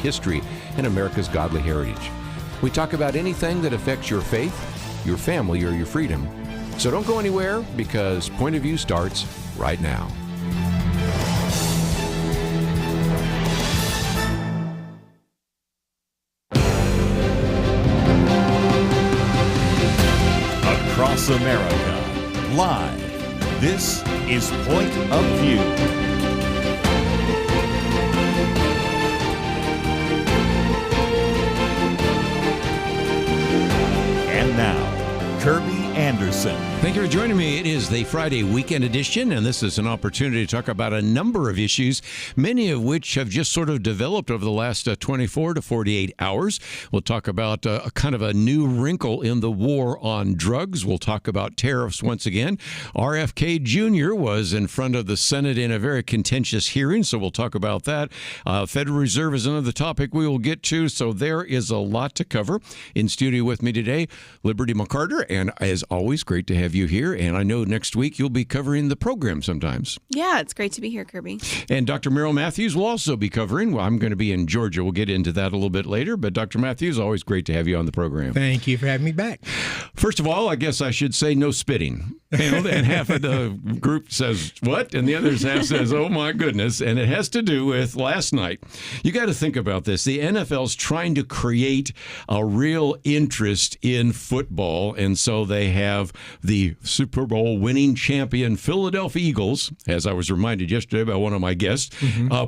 history and America's godly heritage. We talk about anything that affects your faith, your family, or your freedom. So don't go anywhere, because Point of View starts right now. Across America, live, this is Point of View. And now, Kerby Anderson. Thank you for joining me. It is the Friday weekend edition, and this is an opportunity to talk about a number of issues, many of which have just sort of developed over the last 24 to 48 hours. We'll talk about a kind of a new wrinkle in the war on drugs. We'll talk about tariffs once again. RFK Jr. was in front of the Senate in a very contentious hearing, so we'll talk about that. Federal Reserve is another topic we will get to, so there is a lot to cover. In studio with me today, Liberty McArtor, and as always, great to have you here. And I know next week you'll be covering the program sometimes. Yeah, it's great to be here, Kerby. And Dr. Merrill Matthews will also be covering. Well, I'm going to be in Georgia. We'll get into that a little bit later. But Dr. Matthews, always great to have you on the program. Thank you for having me back. First of all, I guess I should say no spitting. And half of the group says, what? And the other half says, oh, my goodness. And it has to do with last night. You got to think about this. The NFL's trying to create a real interest in football. And so they have the Super Bowl winning champion Philadelphia Eagles, as I was reminded yesterday by one of my guests,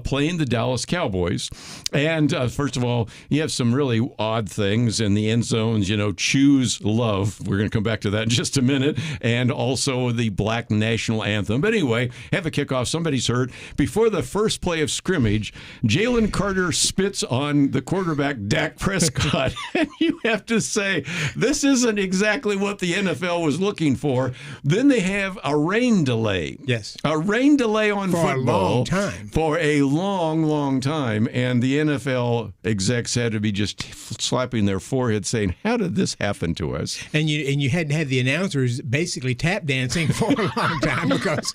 playing the Dallas Cowboys. And first of all, you have some really odd things in the end zones, choose love. We're going to come back to that in just a minute. And also the Black National Anthem. But anyway, have a kickoff. Somebody's hurt. Before the first play of scrimmage, Jalen Carter spits on the quarterback, Dak Prescott. And you have to say, this isn't exactly what the NFL was looking for. Then they have a rain delay. Yes. A rain delay on football. For a long time. For a long, long time. And the NFL execs had to be just slapping their forehead saying, how did this happen to us? And you had to have the announcers basically tap dancing for a long time, because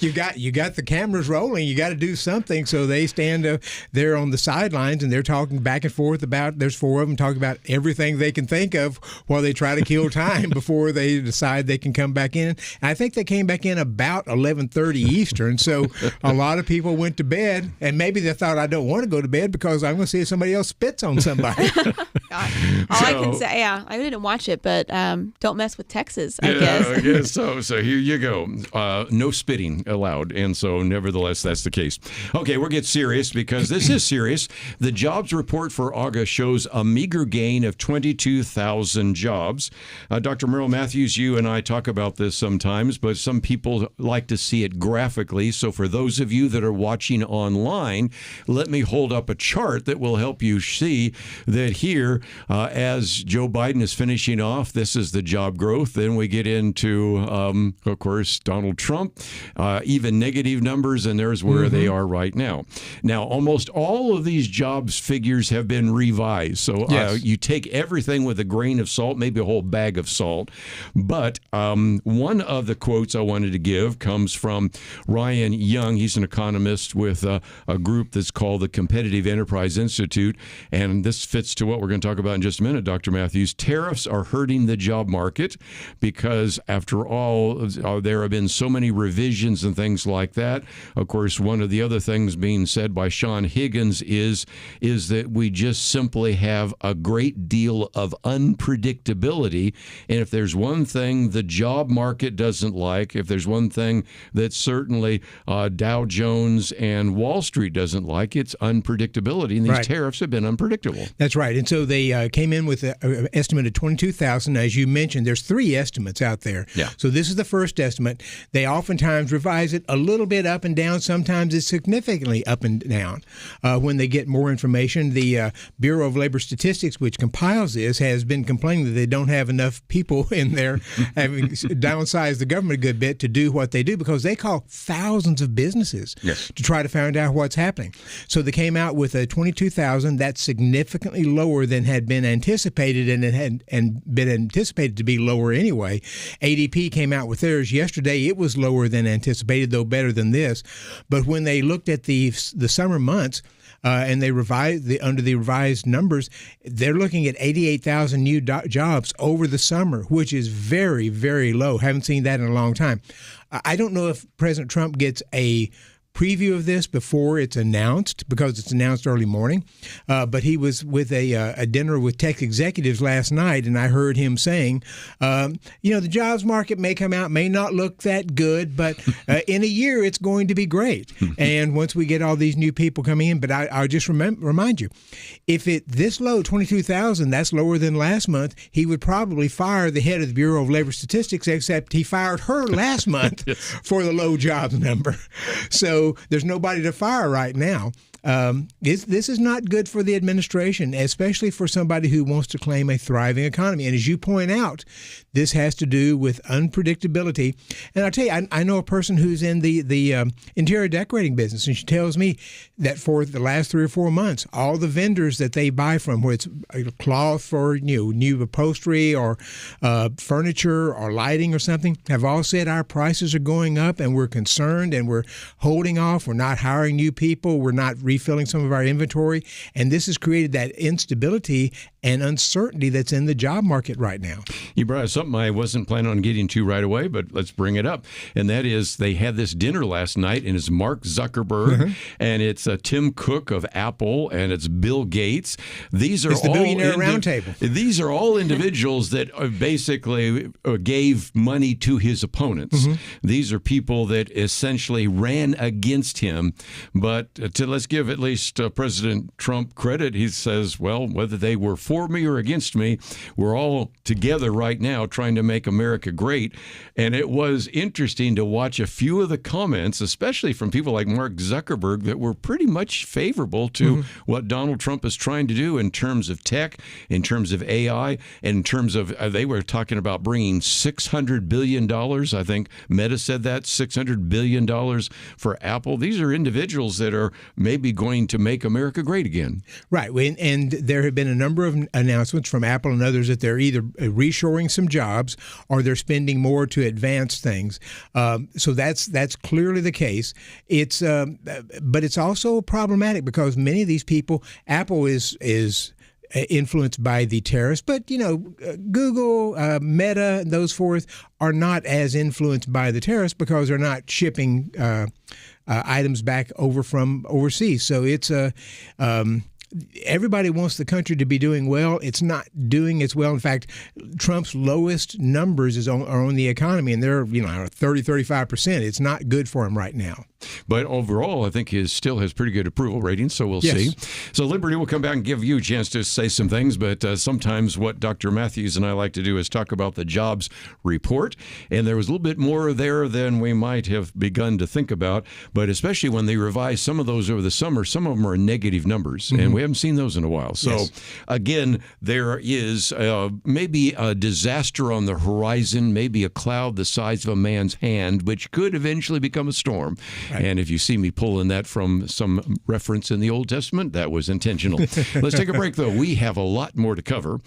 you got the cameras rolling. You got to do something. So they stand there on the sidelines, and they're talking back and forth about, there's four of them talking about everything they can think of while they try to kill time before they decide they can come back in. And I think they came back in about 11:30 Eastern. So a lot of people went to bed, and maybe they thought, I don't want to go to bed because I'm going to see if somebody else spits on somebody. I can say, I didn't watch it, but don't mess with Texas, I guess. I guess so. So here you go. No spitting allowed. And so nevertheless, that's the case. Okay, we'll get serious, because this is serious. The jobs report for August shows a meager gain of 22,000 jobs. Dr. Merrill Matthews, you and I talk about this sometimes, but some people like to see it graphically. So for those of you that are watching online, let me hold up a chart that will help you see that here, as Joe Biden is finishing off, this is the job growth. Then we get into, of course, Donald Trump, even negative numbers, and there's where they are right now. Now, almost all of these jobs figures have been revised. So yes. You take everything with a grain of salt, maybe a whole bag of salt. But one of the quotes I wanted to give comes from Ryan Young. He's an economist with a group that's called the Competitive Enterprise Institute. And this fits to what we're going to talk about in just a minute, Dr. Matthews. Tariffs are hurting the job market because, after all, there have been so many revisions and things like that. Of course, one of the other things being said by Sean Higgins is that we just simply have a great deal of unpredictability. And if there's one thing the job market doesn't like, if there's one thing that certainly Dow Jones and Wall Street doesn't like, it's unpredictability. And these tariffs have been unpredictable. That's right. And so they came in with an estimate of 22,000. As you mentioned, there's three estimates out there. Yeah. So this is the first estimate. They oftentimes revise it a little bit up and down. Sometimes it's significantly up and down. When they get more information, the Bureau of Labor Statistics, which compiles this, has been complaining that they don't have enough people in there, having downsized the government a good bit to do what they do, because they call thousands of businesses to try to find out what's happening. So they came out with a 22,000. That's significantly lower than had been anticipated, and it had been anticipated to be lower anyway. ADP came out with theirs yesterday. It was lower than anticipated, though better than this. But when they looked at the summer months, and they under the revised numbers, they're looking at 88,000 new jobs over the summer, which is very, very low. Haven't seen that in a long time. I don't know if President Trump gets a preview of this before it's announced, because it's announced early morning. But he was with a dinner with tech executives last night, and I heard him saying, the jobs market may come out, may not look that good, but in a year it's going to be great. And once we get all these new people coming in, but I'll just remind you, if it this low, 22,000, that's lower than last month, he would probably fire the head of the Bureau of Labor Statistics, except he fired her last month for the low jobs number. So there's nobody to fire right now. This is not good for the administration, especially for somebody who wants to claim a thriving economy. And as you point out, this has to do with unpredictability. And I'll tell you, I know a person who's in the interior decorating business, and she tells me that for the last 3 or 4 months, all the vendors that they buy from, where it's cloth for new upholstery or furniture or lighting or something, have all said our prices are going up and we're concerned and we're holding off. We're not hiring new people. We're not refilling some of our inventory. And this has created that instability and uncertainty that's in the job market right now. You brought up something I wasn't planning on getting to right away, but let's bring it up. And that is, they had this dinner last night, and it's Mark Zuckerberg, and it's Tim Cook of Apple, and it's Bill Gates. These are it's the billionaire roundtable. These are all individuals that basically gave money to his opponents. These are people that essentially ran against him. But let's give at least President Trump credit. He says, well, whether they were for me or against me, we're all together right now trying to make America great. And it was interesting to watch a few of the comments, especially from people like Mark Zuckerberg, that were pretty much favorable to what Donald Trump is trying to do in terms of tech, in terms of AI, in terms of, they were talking about bringing $600 billion. I think Meta said that, $600 billion for Apple. These are individuals that are maybe going to make America great again. Right. And there have been a number of announcements from Apple and others that they're either reshoring some jobs or they're spending more to advance things. So that's clearly the case. But it's also problematic because many of these people, Apple is influenced by the tariffs, but Google, Meta, and those forth are not as influenced by the tariffs because they're not shipping items back over from overseas. So it's everybody wants the country to be doing well. It's not doing as well. In fact, Trump's lowest numbers are on the economy, and they're 30-35%. It's not good for him right now. But overall, I think he still has pretty good approval ratings, so we'll see. So Liberty will come back and give you a chance to say some things, but sometimes what Dr. Matthews and I like to do is talk about the jobs report, and there was a little bit more there than we might have begun to think about, but especially when they revised some of those over the summer, some of them are negative numbers, and we haven't seen those in a while. So again, there is maybe a disaster on the horizon, maybe a cloud the size of a man's hand, which could eventually become a storm. Right. And if you see me pulling that from some reference in the Old Testament, that was intentional. Let's take a break, though. We have a lot more to cover.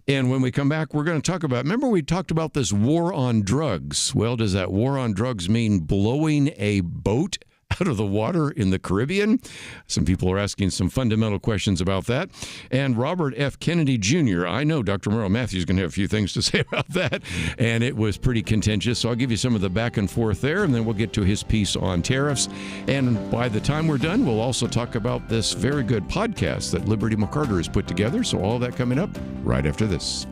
And when we come back, we're going to talk about, remember we talked about this war on drugs. Well, does that war on drugs mean blowing a boat out of the water in the Caribbean? Some people are asking some fundamental questions about that. And Robert F. Kennedy Jr., I know Dr. Merrill Matthews is going to have a few things to say about that, and it was pretty contentious. So I'll give you some of the back and forth there, and then we'll get to his piece on tariffs. And by the time we're done, we'll also talk about this very good podcast that Liberty McArtor has put together. So all that coming up right after this.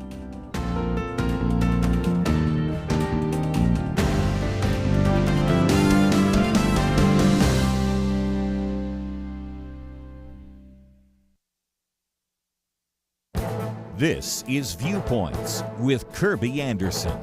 This is Viewpoints with Kerby Anderson.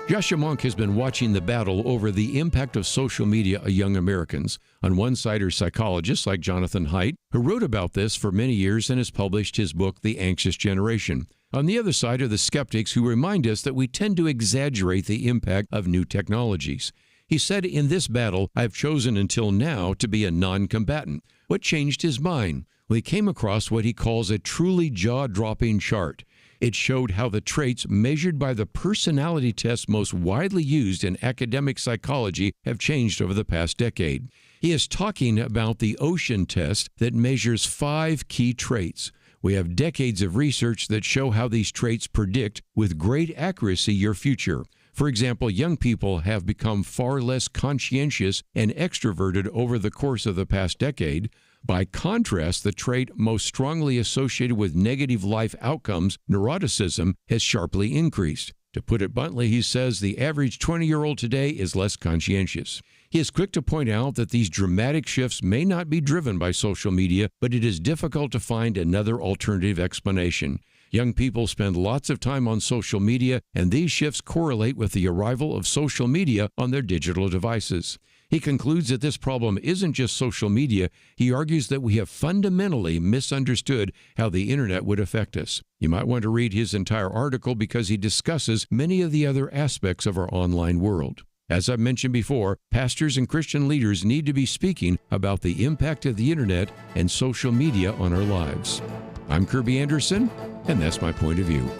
Joshua Monk has been watching the battle over the impact of social media on young Americans. On one side are psychologists like Jonathan Haidt, who wrote about this for many years and has published his book, The Anxious Generation. On the other side are the skeptics who remind us that we tend to exaggerate the impact of new technologies. He said, in this battle, I've chosen until now to be a non-combatant. What changed his mind? Well, he came across what he calls a truly jaw-dropping chart. It showed how the traits measured by the personality test most widely used in academic psychology have changed over the past decade. He is talking about the Ocean test that measures 5 key traits. We have decades of research that show how these traits predict with great accuracy your future. For example, young people have become far less conscientious and extroverted over the course of the past decade. By contrast, the trait most strongly associated with negative life outcomes, neuroticism, has sharply increased. To put it bluntly, he says the average 20-year-old today is less conscientious. He is quick to point out that these dramatic shifts may not be driven by social media, but it is difficult to find another alternative explanation. Young people spend lots of time on social media, and these shifts correlate with the arrival of social media on their digital devices. He concludes that this problem isn't just social media. He argues that we have fundamentally misunderstood how the internet would affect us. You might want to read his entire article because he discusses many of the other aspects of our online world. As I've mentioned before, pastors and Christian leaders need to be speaking about the impact of the internet and social media on our lives. I'm Kerby Anderson, and that's my point of view.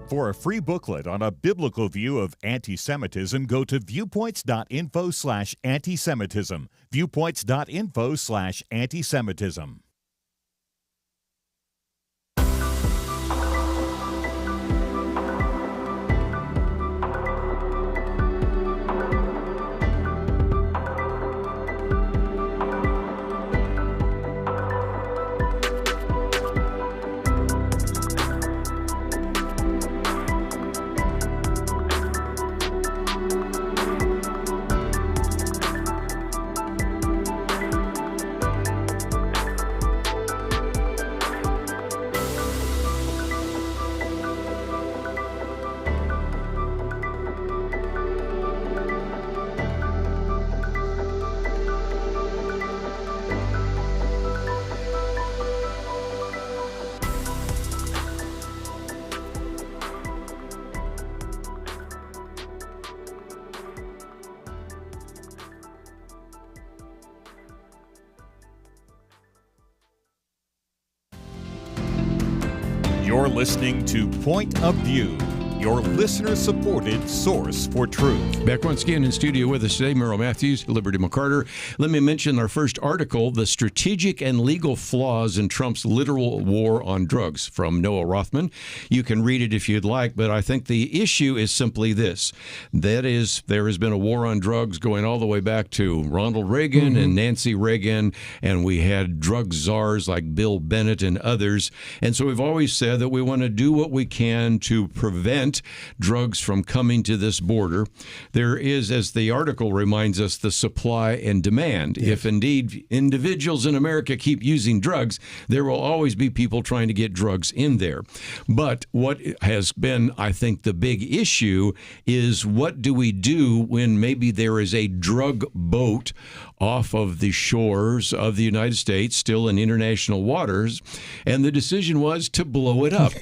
For a free booklet on a biblical view of anti-Semitism, go to viewpoints.info/anti-Semitism. Viewpoints.info/anti-Semitism. You're listening to Point of View, your listener-supported source for truth. Back once again in studio with us today, Merrill Matthews, Liberty McArtor. Let me mention our first article, The Strategic and Legal Flaws in Trump's Literal War on Drugs, from Noah Rothman. You can read it if you'd like, but I think the issue is simply this. That is, there has been a war on drugs going all the way back to Ronald Reagan and Nancy Reagan, and we had drug czars like Bill Bennett and others. And so we've always said that we want to do what we can to prevent drugs from coming to this border. There is, as the article reminds us, the supply and demand. Yes. If indeed individuals in America keep using drugs, there will always be people trying to get drugs in there. But what has been, I think, the big issue is what do we do when maybe there is a drug boat off of the shores of the United States, still in international waters, and the decision was to blow it up.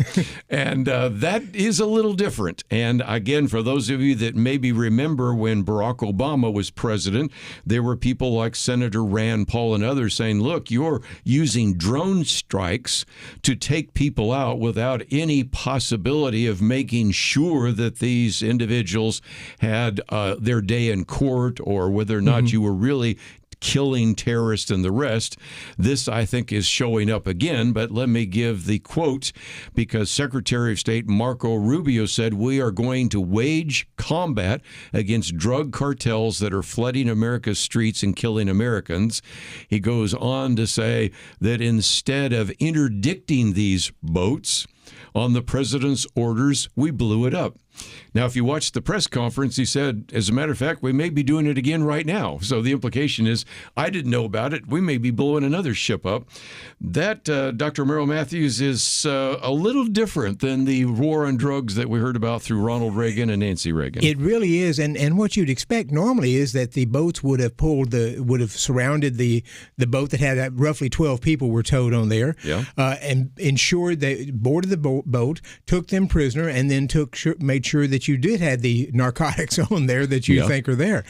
And that is a little different. And again, for those of you that maybe remember when Barack Obama was president, there were people like Senator Rand Paul and others saying, look, you're using drone strikes to take people out without any possibility of making sure that these individuals had their day in court, or whether or not you were really killing terrorists and the rest. This, I think, is showing up again, but let me give the quote, because Secretary of State Marco Rubio said, we are going to wage combat against drug cartels that are flooding America's streets and killing Americans. He goes on to say that instead of interdicting these boats on the president's orders, we blew it up. Now, if you watch the press conference, he said, as a matter of fact, we may be doing it again right now. So the implication is, I didn't know about it. We may be blowing another ship up. That, Dr. Merrill Matthews, is a little different than the war on drugs that we heard about through Ronald Reagan and Nancy Reagan. It really is. And what you'd expect normally is that the boats would have surrounded the boat that had roughly 12 people were towed on there, and ensured they boarded the boat, took them prisoner, and then made sure that you did have the narcotics on there that you think are there.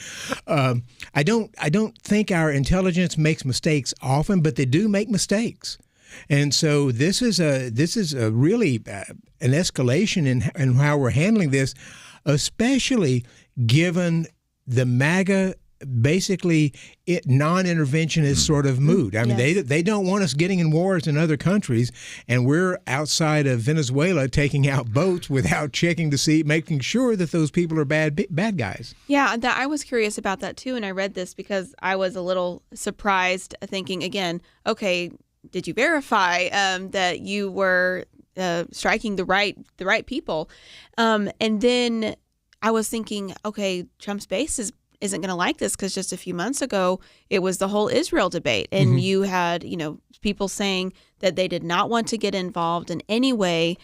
I don't think our intelligence makes mistakes often, but they do make mistakes. And so this is a really an escalation in how we're handling this, especially given the MAGA basically non-interventionist sort of mood. I mean, they don't want us getting in wars in other countries, and we're outside of Venezuela taking out boats without checking to see, making sure that those people are bad guys. Yeah, I was curious about that too, and I read this because I was a little surprised, thinking again, okay, did you verify that you were striking the right people? And then I was thinking, okay, Trump's base isn't going to like this, because just a few months ago it was the whole Israel debate, and you had people saying that they did not want to get involved in any way,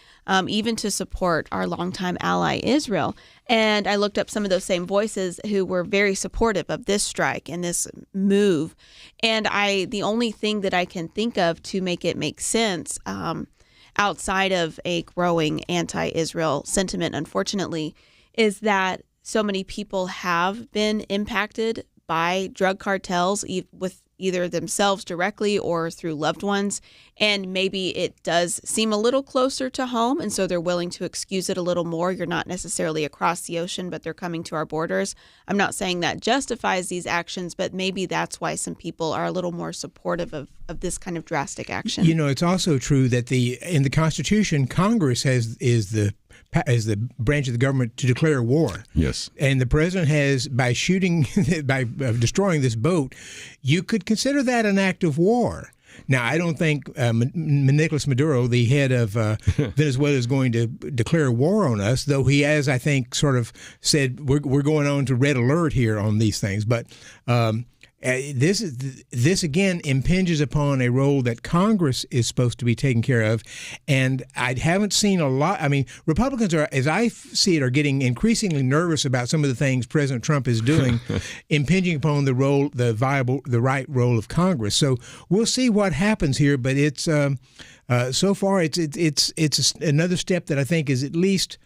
even to support our longtime ally Israel. And I looked up some of those same voices who were very supportive of this strike and this move. And the only thing that I can think of to make it make sense, outside of a growing anti-Israel sentiment, unfortunately, is that so many people have been impacted by drug cartels, with either themselves directly or through loved ones. And maybe it does seem a little closer to home, and so they're willing to excuse it a little more. You're not necessarily across the ocean, but they're coming to our borders. I'm not saying that justifies these actions, but maybe that's why some people are a little more supportive of this kind of drastic action. It's also true that in the Constitution, Congress is the branch of the government to declare war. Yes. And the president has, by destroying this boat, you could consider that an act of war. Now, I don't think Nicolas Maduro, the head of Venezuela, is going to declare war on us, though he has, I think, sort of said we're going on to red alert here on these things. But this again impinges upon a role that Congress is supposed to be taking care of, and I haven't seen a lot. I mean, Republicans are, as I see it, are getting increasingly nervous about some of the things President Trump is doing, impinging upon the right role of Congress. So we'll see what happens here, but it's so far it's another step that I think is at least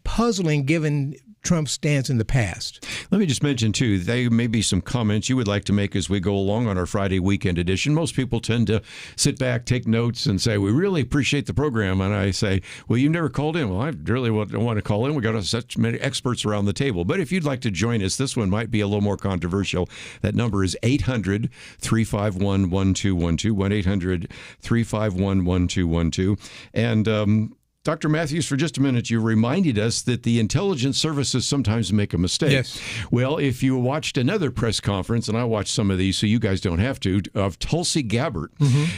puzzling given Trump's stance in the past. Let me just mention, too, there may be some comments you would like to make as we go along on our Friday weekend edition. Most people tend to sit back, take notes, and say, we really appreciate the program. And I say, well, you never called in. Well, I really don't want to call in. We got such many experts around the table. But if you'd like to join us, this one might be a little more controversial. That number is 800-351-1212, 1-800-351-1212. And Dr. Matthews, for just a minute, you reminded us that the intelligence services sometimes make a mistake. Yes. Well, if you watched another press conference, and I watched some of these so you guys don't have to, of Tulsi Gabbard,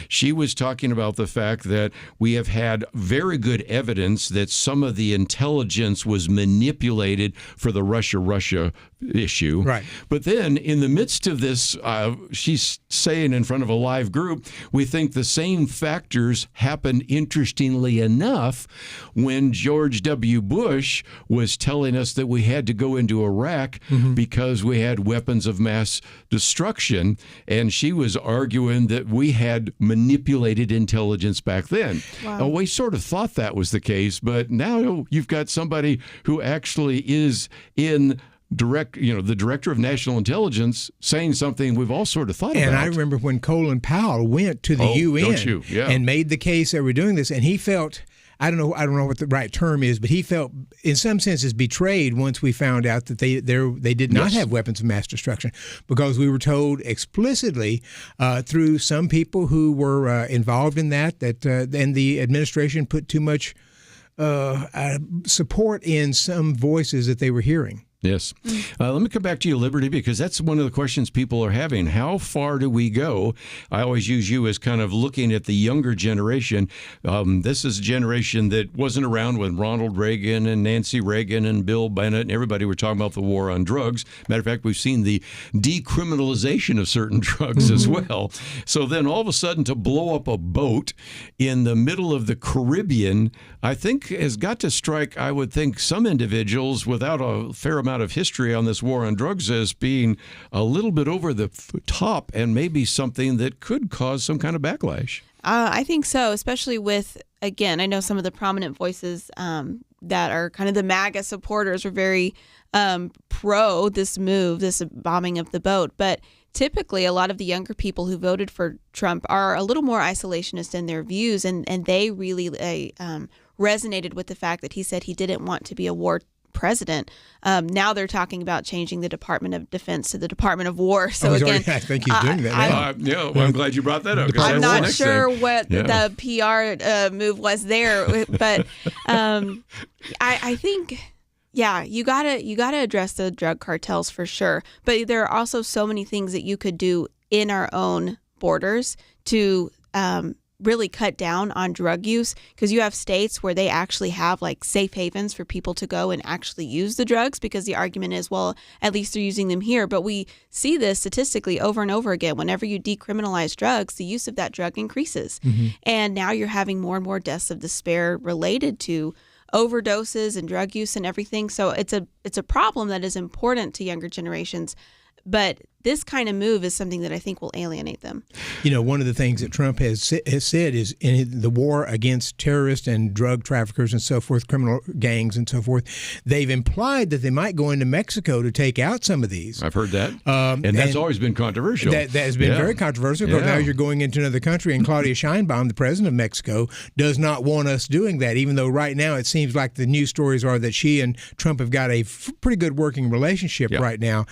she was talking about the fact that we have had very good evidence that some of the intelligence was manipulated for the Russia issue. Right. But then in the midst of this, she's saying in front of a live group, we think the same factors happened, interestingly enough, when George W. Bush was telling us that we had to go into Iraq because we had weapons of mass destruction. And she was arguing that we had manipulated intelligence back then. Wow. We sort of thought that was the case, but now you've got somebody who actually is in the director of national intelligence saying something we've all sort of thought about. And I remember when Colin Powell went to the UN and made the case that we're doing this, and he felt, I don't know what the right term is, but he felt in some senses betrayed once we found out that they did not have weapons of mass destruction, because we were told explicitly through some people who were involved in that and the administration put too much support in some voices that they were hearing. Yes. Let me come back to you, Liberty, because that's one of the questions people are having. How far do we go? I always use you as kind of looking at the younger generation. This is a generation that wasn't around when Ronald Reagan and Nancy Reagan and Bill Bennett and everybody were talking about the war on drugs. Matter of fact, we've seen the decriminalization of certain drugs as well. So then all of a sudden to blow up a boat in the middle of the Caribbean, I think has got to strike, I would think, some individuals without a fair amount of history on this war on drugs as being a little bit over the top and maybe something that could cause some kind of backlash. I think so, especially with, again, I know some of the prominent voices that are kind of the MAGA supporters are very pro this move, this bombing of the boat. But typically a lot of the younger people who voted for Trump are a little more isolationist in their views, and they really resonated with the fact that he said he didn't want to be a war president. Now they're talking about changing the Department of Defense to the Department of War. So again, I think he's doing that now. I'm glad you brought that up. I'm not sure what the PR move was there, but I think, yeah, you gotta address the drug cartels for sure. But there are also so many things that you could do in our own borders to really cut down on drug use, because you have states where they actually have like safe havens for people to go and actually use the drugs, because the argument is, well, at least they're using them here. But we see this statistically over and over again. Whenever you decriminalize drugs, the use of that drug increases. Mm-hmm. And now you're having more and more deaths of despair related to overdoses and drug use and everything. So it's a problem that is important to younger generations. But this kind of move is something that I think will alienate them. You know, one of the things that Trump has said is in the war against terrorists and drug traffickers and so forth, criminal gangs and so forth, they've implied that they might go into Mexico to take out some of these. I've heard that. And that's always been controversial. That has been very controversial, because now you're going into another country, and Claudia Sheinbaum, the president of Mexico, does not want us doing that, even though right now it seems like the news stories are that she and Trump have got a pretty good working relationship right now.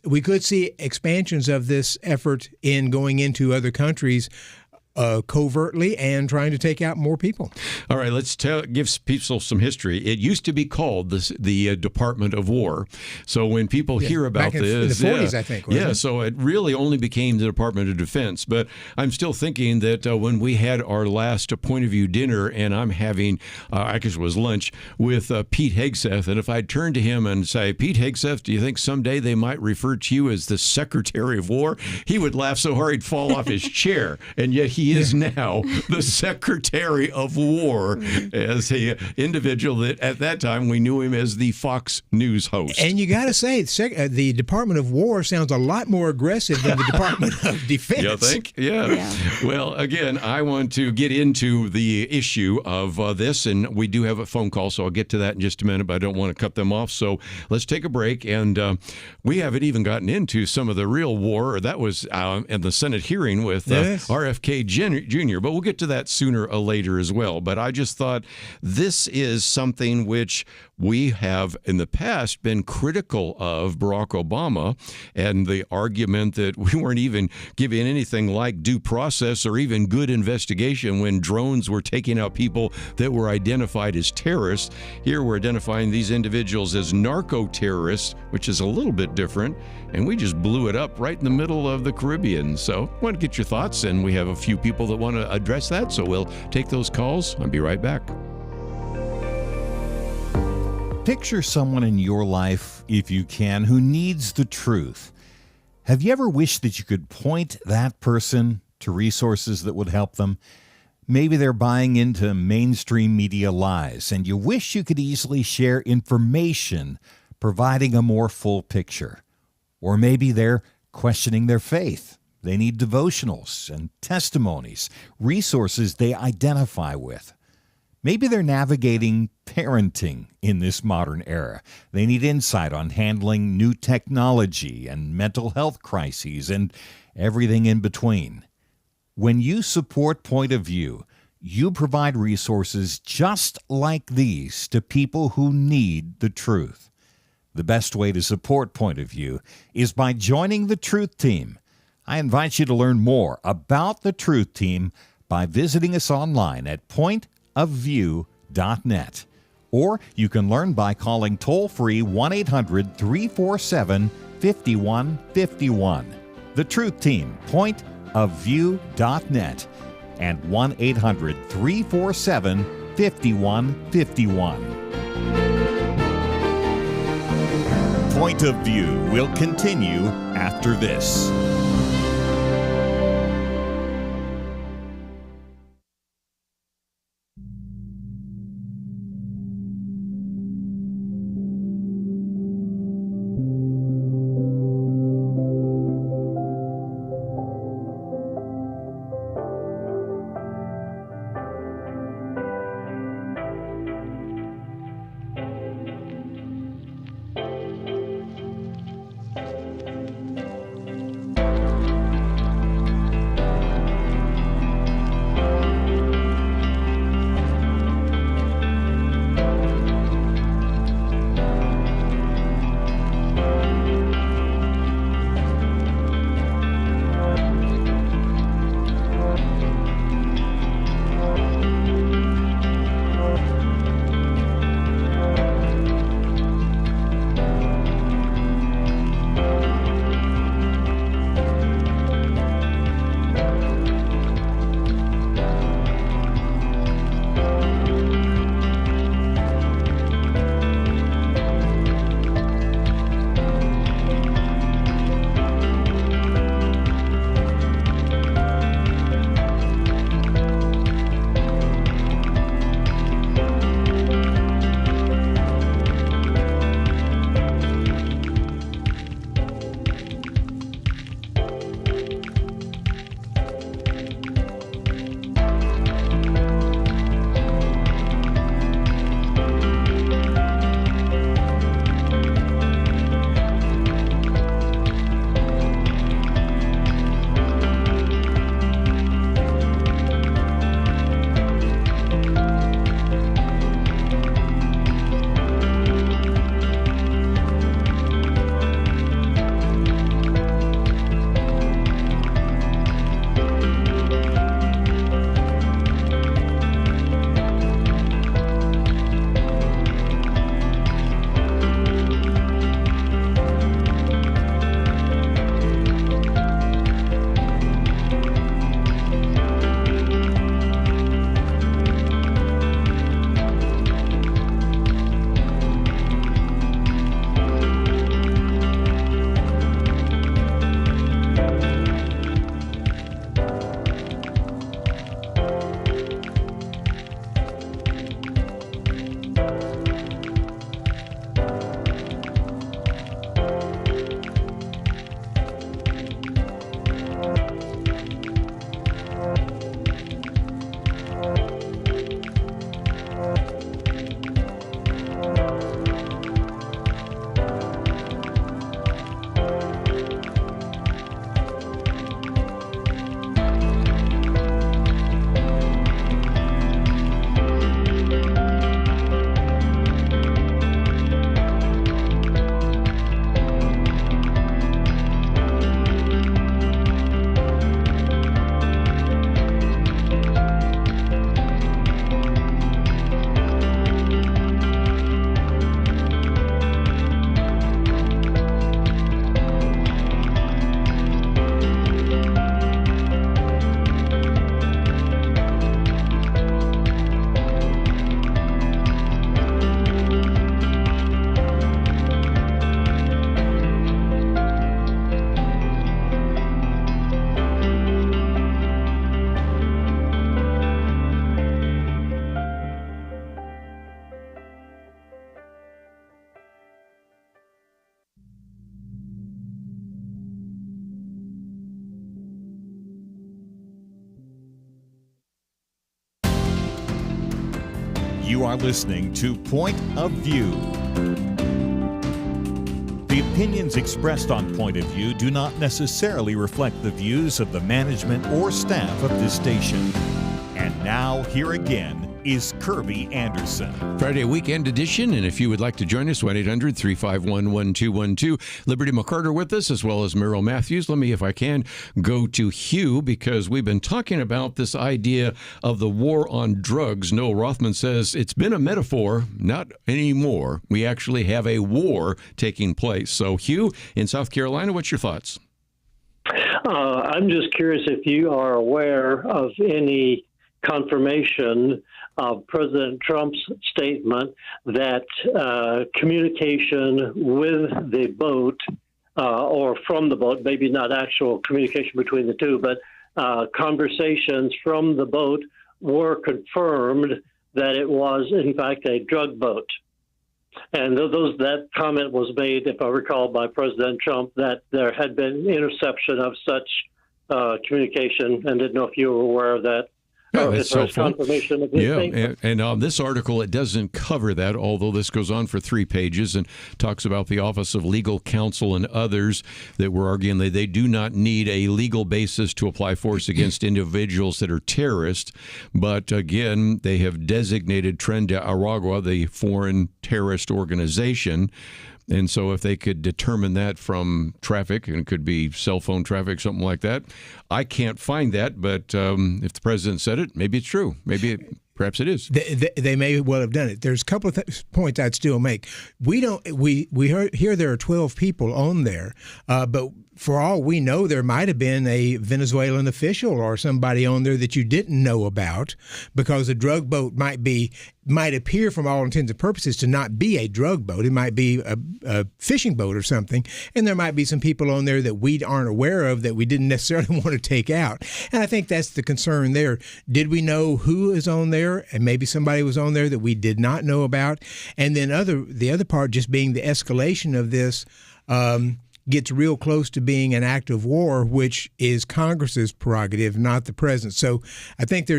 We could see expansions of this effort in going into other countries covertly and trying to take out more people. All right, let's give people some history. It used to be called the Department of War. So when people hear about this, in the 40s, I think. Wasn't it? So it really only became the Department of Defense. But I'm still thinking that when we had our last Point of View dinner, and I'm having, I guess it was lunch, with Pete Hegseth, and if I'd turn to him and say, Pete Hegseth, do you think someday they might refer to you as the Secretary of War? He would laugh so hard he'd fall off his chair. And yet he is now the Secretary of War, as a individual that at that time we knew him as the Fox News host. And you got to say, the Department of War sounds a lot more aggressive than the Department of Defense. You think? Yeah. Well, again, I want to get into the issue of this, and we do have a phone call, so I'll get to that in just a minute, but I don't want to cut them off. So let's take a break, and we haven't even gotten into some of the real war. That was in the Senate hearing with RFK Jr., but we'll get to that sooner or later as well. But I just thought this is something which we have in the past been critical of Barack Obama, and the argument that we weren't even giving anything like due process or even good investigation when drones were taking out people that were identified as terrorists. Here we're identifying these individuals as narco-terrorists, which is a little bit different, and we just blew it up right in the middle of the Caribbean. So I want to get your thoughts, and we have a few people that want to address that, so we'll take those calls. I'll be right back. Picture someone in your life, if you can, who needs the truth. Have you ever wished that you could point that person to resources that would help them? Maybe they're buying into mainstream media lies, and you wish you could easily share information providing a more full picture. Or maybe they're questioning their faith. They need devotionals and testimonies, resources they identify with. Maybe they're navigating parenting in this modern era. They need insight on handling new technology and mental health crises and everything in between. When you support Point of View, you provide resources just like these to people who need the truth. The best way to support Point of View is by joining the Truth Team. I invite you to learn more about the Truth Team by visiting us online at pointofview.net. Or you can learn by calling toll-free 1-800-347-5151. The Truth Team, pointofview.net, and 1-800-347-5151. Point of View will continue after this. You are listening to Point of View. The opinions expressed on Point of View do not necessarily reflect the views of the management or staff of this station. And now, here again is Kerby Anderson. Friday weekend edition, and if you would like to join us, 1-800-351-1212. Liberty McArtor with us, as well as Merrill Matthews. Let me, if I can, go to Hugh, because we've been talking about this idea of the war on drugs. Noel Rothman says it's been a metaphor, not anymore. We actually have a war taking place. So, Hugh, in South Carolina, what's your thoughts? I'm just curious if you are aware of any confirmation of President Trump's statement that communication with the boat or from the boat, maybe not actual communication between the two, but conversations from the boat were confirmed that it was, in fact, a drug boat. And that comment was made, if I recall, by President Trump, that there had been interception of such communication, and didn't know if you were aware of that. That's helpful. Confirmation of his statement. And this article, it doesn't cover that, although this goes on for 3 pages and talks about the Office of Legal Counsel and others that were arguing that they do not need a legal basis to apply force against individuals that are terrorists. But again, they have designated Tren de Aragua, the foreign terrorist organization. And so if they could determine that from traffic, and it could be cell phone traffic, something like that, I can't find that. But if the president said it, maybe it's true. Perhaps it is. They may well have done it. There's a couple of points I'd still make. We hear there are 12 people on there, but for all we know, there might have been a Venezuelan official or somebody on there that you didn't know about, because a drug boat might appear from all intents and purposes to not be a drug boat. It might be a fishing boat or something, and there might be some people on there that we aren't aware of that we didn't necessarily want to take out. And I think that's the concern there. Did we know who is on there? And maybe somebody was on there that we did not know about. And then the other part just being the escalation of this gets real close to being an act of war, which is Congress's prerogative, not the president. So I think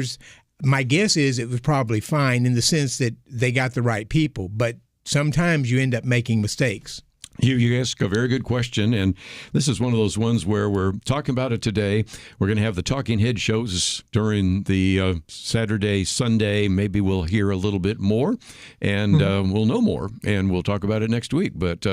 my guess is it was probably fine in the sense that they got the right people, but sometimes you end up making mistakes. You ask a very good question, and this is one of those ones where we're talking about it today. We're going to have the Talking Head shows during the Saturday, Sunday. Maybe we'll hear a little bit more, and we'll know more, and we'll talk about it next week. But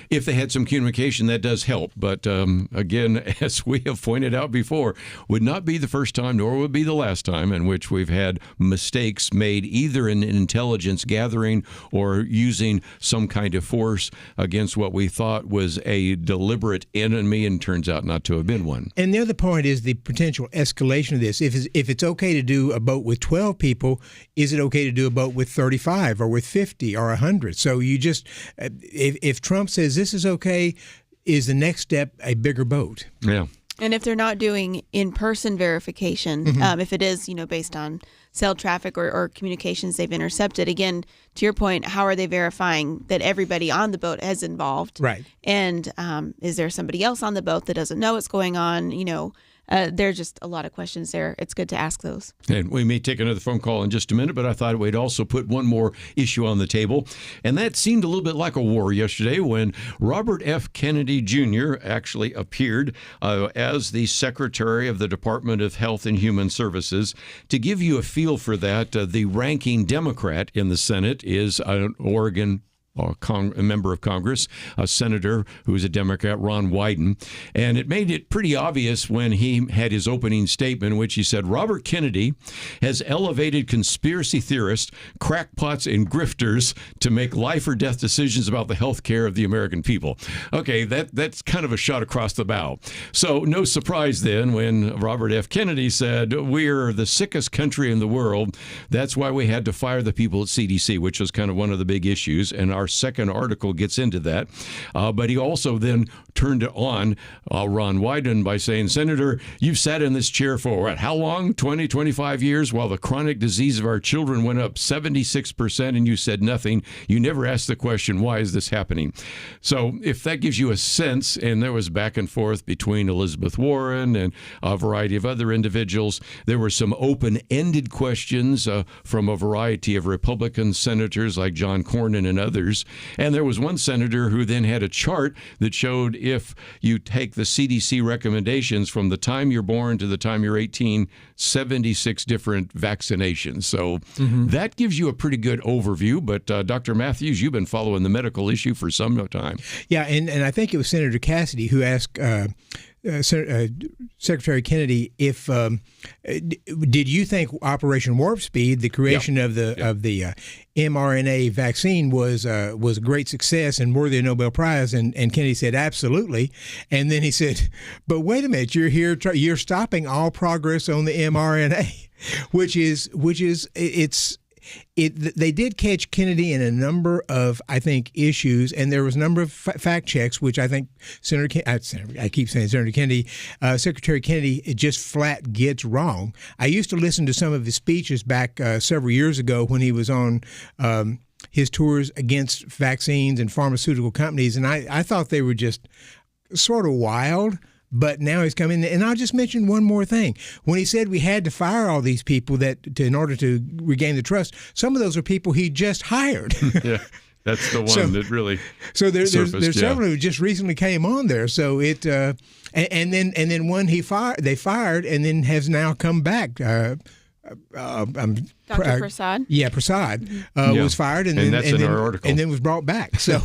if they had some communication, that does help. But again, as we have pointed out before, would not be the first time, nor would be the last time in which we've had mistakes made either in intelligence gathering or using some kind of force against what we thought was a deliberate enemy, and turns out not to have been one. And the other point is the potential escalation of this. If it's okay to do a boat with 12 people, is it okay to do a boat with 35 or with 50 or 100? So you just, if Trump says this is okay, is the next step a bigger boat? Yeah. And if they're not doing in-person verification, if it is, based on cell traffic or communications they've intercepted, again, to your point, how are they verifying that everybody on the boat is involved? Right. And is there somebody else on the boat that doesn't know what's going on? There's just a lot of questions there. It's good to ask those. And we may take another phone call in just a minute, but I thought we'd also put one more issue on the table. And that seemed a little bit like a war yesterday when Robert F. Kennedy Jr. actually appeared as the Secretary of the Department of Health and Human Services. To give you a feel for that, the ranking Democrat in the Senate is an Oregon a member of Congress, a senator who's a Democrat, Ron Wyden. And it made it pretty obvious when he had his opening statement in which he said, Robert Kennedy has elevated conspiracy theorists, crackpots, and grifters to make life or death decisions about the health care of the American people. Okay, that's kind of a shot across the bow. So no surprise then when Robert F. Kennedy said, we're the sickest country in the world. That's why we had to fire the people at CDC, which was kind of one of the big issues. And our second article gets into that. But he also then turned it on Ron Wyden by saying, Senator, you've sat in this chair for what, how long? 20, 25 years, while the chronic disease of our children went up 76%, and you said nothing. You never asked the question, why is this happening? So if that gives you a sense, and there was back and forth between Elizabeth Warren and a variety of other individuals, there were some open-ended questions from a variety of Republican senators like John Cornyn and others. And there was one senator who then had a chart that showed if you take the CDC recommendations from the time you're born to the time you're 18, 76 different vaccinations. So that gives you a pretty good overview. But Dr. Matthews, you've been following the medical issue for some time. Yeah, and I think it was Senator Cassidy who asked Secretary Kennedy if did you think Operation Warp Speed, the creation of the mRNA vaccine, was a great success and worthy of Nobel Prize? And Kennedy said absolutely. And then he said, but wait a minute, you're stopping all progress on the mRNA, which is they did catch Kennedy in a number of, I think, issues, and there was a number of fact checks, which I think Senator Kennedy, Secretary Kennedy just flat gets wrong. I used to listen to some of his speeches back several years ago when he was on his tours against vaccines and pharmaceutical companies, and I thought they were just sort of wild. But now he's coming, and I'll just mention one more thing. When he said we had to fire all these people in order to regain the trust, some of those are people he just hired. Yeah, that's the one that really. So there's several who just recently came on there. So it and then one they fired and then has now come back. Dr. Prasad? Yeah, Prasad was fired and that's in our article. And then was brought back. So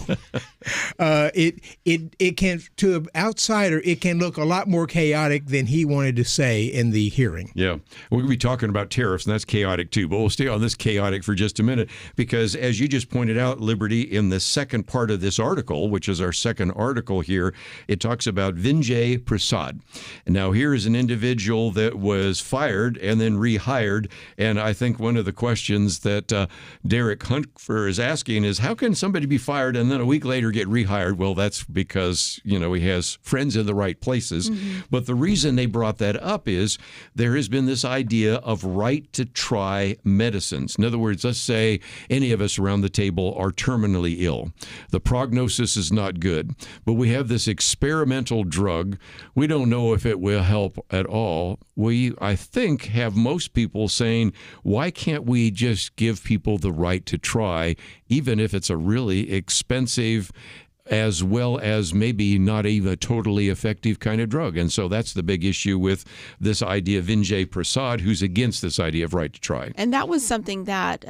it can, to an outsider, it can look a lot more chaotic than he wanted to say in the hearing. Yeah. We're going to be talking about tariffs, and that's chaotic too. But we'll stay on this chaotic for just a minute because, as you just pointed out, Liberty, in the second part of this article, which is our second article here, it talks about Vijay Prasad. And now here is an individual that was fired and then rehired, and I think one of the questions that Derek Huntfer is asking is, how can somebody be fired and then a week later get rehired? Well, that's because, he has friends in the right places. Mm-hmm. But the reason they brought that up is there has been this idea of right to try medicines. In other words, let's say any of us around the table are terminally ill. The prognosis is not good, but we have this experimental drug. We don't know if it will help at all. We, I think, have most people saying, why can't we just give people the right to try, even if it's a really expensive as well as maybe not even a totally effective kind of drug? And so that's the big issue with this idea of Vijay Prasad, who's against this idea of right to try. And that was something that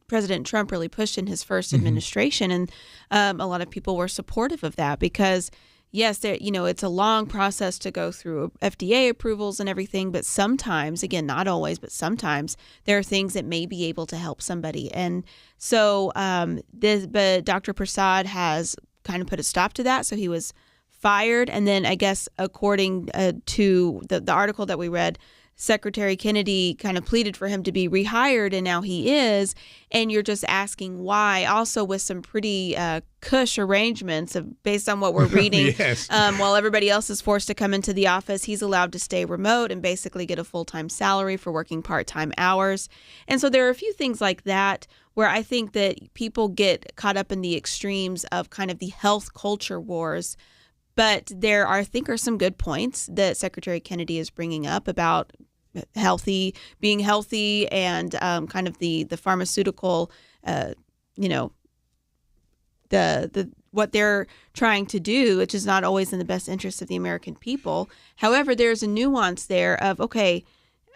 President Trump really pushed in his first administration. And a lot of people were supportive of that because, yes, it's a long process to go through FDA approvals and everything, but sometimes, again, not always, but sometimes there are things that may be able to help somebody. And so but Dr. Prasad has kind of put a stop to that. So he was fired. And then I guess according to the article that we read, Secretary Kennedy kind of pleaded for him to be rehired, and now he is. And you're just asking why, also with some pretty cush arrangements based on what we're reading. Yes. While everybody else is forced to come into the office, he's allowed to stay remote and basically get a full-time salary for working part-time hours. And so there are a few things like that where I think that people get caught up in the extremes of kind of the health culture wars. But there are, I think, are some good points that Secretary Kennedy is bringing up about being healthy, and kind of the pharmaceutical, the what they're trying to do, which is not always in the best interest of the American people. However, there's a nuance there of, okay,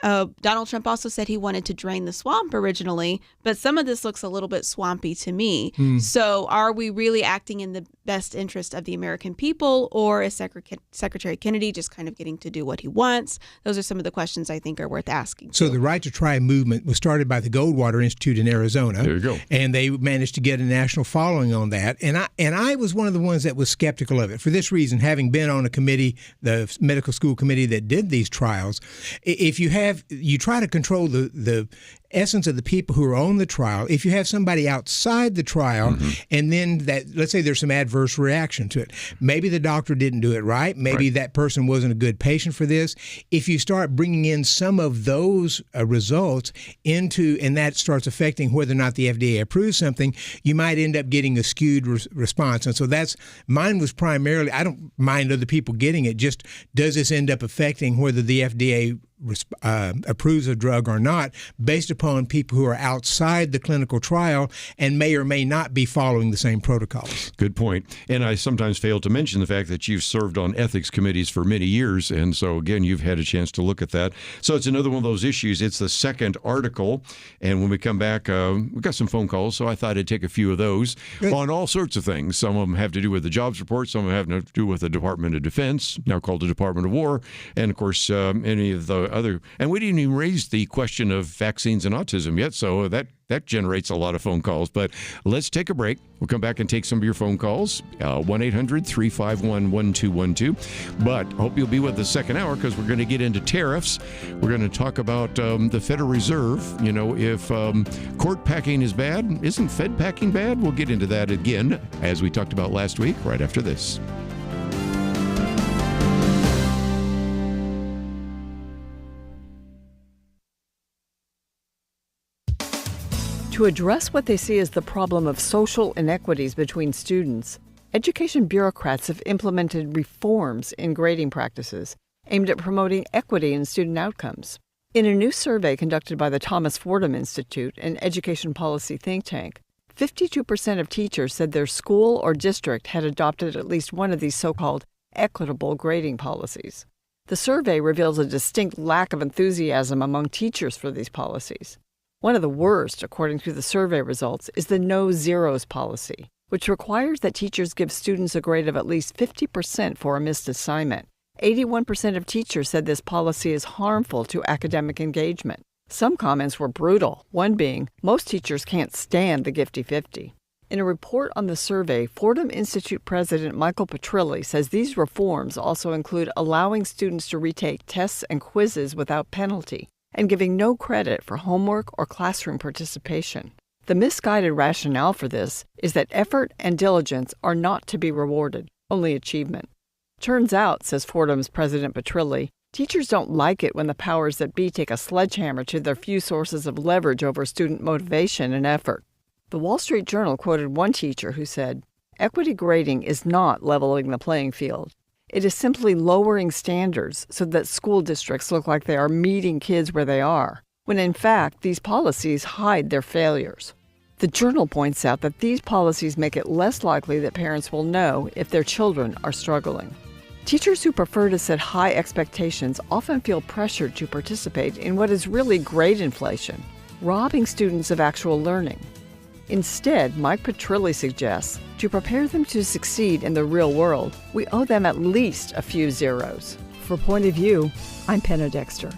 Donald Trump also said he wanted to drain the swamp originally, but some of this looks a little bit swampy to me. So are we really acting in the best interest of the American people, or is Secretary Kennedy just kind of getting to do what he wants? Those are some of the questions I think are worth asking. So the Right to Try movement was started by the Goldwater Institute in Arizona. There you go. And they managed to get a national following on that. And I was one of the ones that was skeptical of it for this reason, having been on a committee, the medical school committee that did these trials. If you try to control the essence of the people who are on the trial. If you have somebody outside the trial, and then let's say there's some adverse reaction to it. Maybe the doctor didn't do it right. Maybe that person wasn't a good patient for this. If you start bringing in some of those results and that starts affecting whether or not the FDA approves something, you might end up getting a skewed response. And so mine was primarily, I don't mind other people getting it, just does this end up affecting whether the FDA approves a drug or not, based upon people who are outside the clinical trial and may or may not be following the same protocols. Good point. And I sometimes fail to mention the fact that you've served on ethics committees for many years. And so, again, you've had a chance to look at that. So it's another one of those issues. It's the second article. And when we come back, we've got some phone calls. So I thought I'd take a few of those on all sorts of things. Some of them have to do with the jobs report. Some of them have to do with the Department of Defense, now called the Department of War. And, of course, any of the other. And we didn't even raise the question of vaccines and autism yet, so that generates a lot of phone calls. But let's take a break. We'll come back and take some of your phone calls, 1-800-351-1212. But I hope you'll be with the second hour, because we're going to get into tariffs. We're going to talk about the Federal Reserve. You know, if court packing is bad, isn't Fed packing bad? We'll get into that again, as we talked about last week, right after this. To address what they see as the problem of social inequities between students, education bureaucrats have implemented reforms in grading practices aimed at promoting equity in student outcomes. In a new survey conducted by the Thomas Fordham Institute, an education policy think tank, 52% of teachers said their school or district had adopted at least one of these so-called equitable grading policies. The survey reveals a distinct lack of enthusiasm among teachers for these policies. One of the worst, according to the survey results, is the no zeros policy, which requires that teachers give students a grade of at least 50% for a missed assignment. 81% of teachers said this policy is harmful to academic engagement. Some comments were brutal, one being, most teachers can't stand the gifty-50. In a report on the survey, Fordham Institute President Michael Petrilli says these reforms also include allowing students to retake tests and quizzes without penalty, and giving no credit for homework or classroom participation. The misguided rationale for this is that effort and diligence are not to be rewarded, only achievement. Turns out, says Fordham's President Petrilli, teachers don't like it when the powers that be take a sledgehammer to their few sources of leverage over student motivation and effort. The Wall Street Journal quoted one teacher who said, "Equity grading is not leveling the playing field. It is simply lowering standards so that school districts look like they are meeting kids where they are, when in fact these policies hide their failures." The journal points out that these policies make it less likely that parents will know if their children are struggling. Teachers who prefer to set high expectations often feel pressured to participate in what is really grade inflation, robbing students of actual learning. Instead, Mike Petrilli suggests, to prepare them to succeed in the real world, we owe them at least a few zeros. For Point of View, I'm Penna Dexter.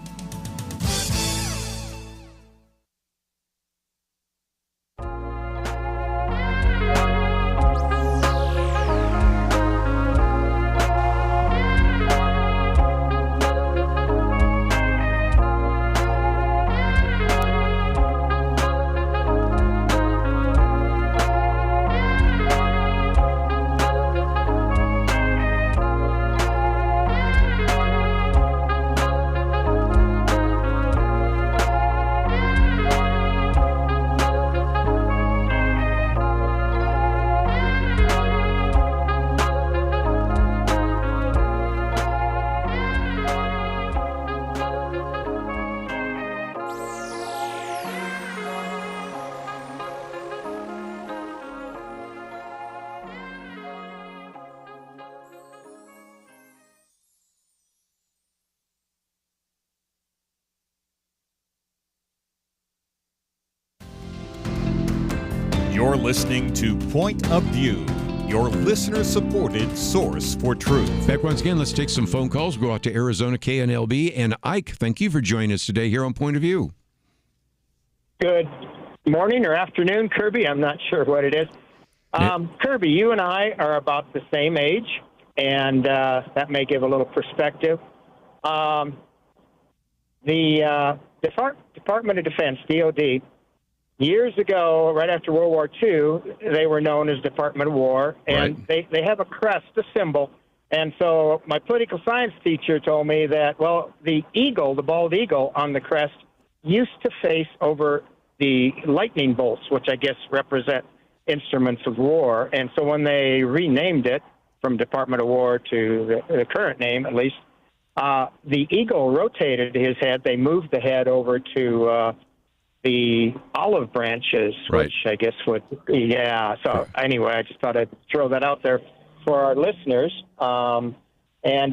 You're listening to Point of View, your listener-supported source for truth. Back once again, let's take some phone calls. Go out to Arizona KNLB. And Ike, thank you for joining us today here on Point of View. Good morning or afternoon, Kerby. I'm not sure what it is. Kerby, you and I are about the same age, and that may give a little perspective. The Department of Defense, DOD, years ago, right after World War II, they were known as Department of War, and they have a crest, a symbol. And so my political science teacher told me that, well, the eagle, the bald eagle on the crest, used to face over the lightning bolts, which I guess represent instruments of war. And so when they renamed it from Department of War to the current name, at least, the eagle rotated his head. They moved the head over to the olive branches, which I guess would, So anyway, I just thought I'd throw that out there for our listeners. And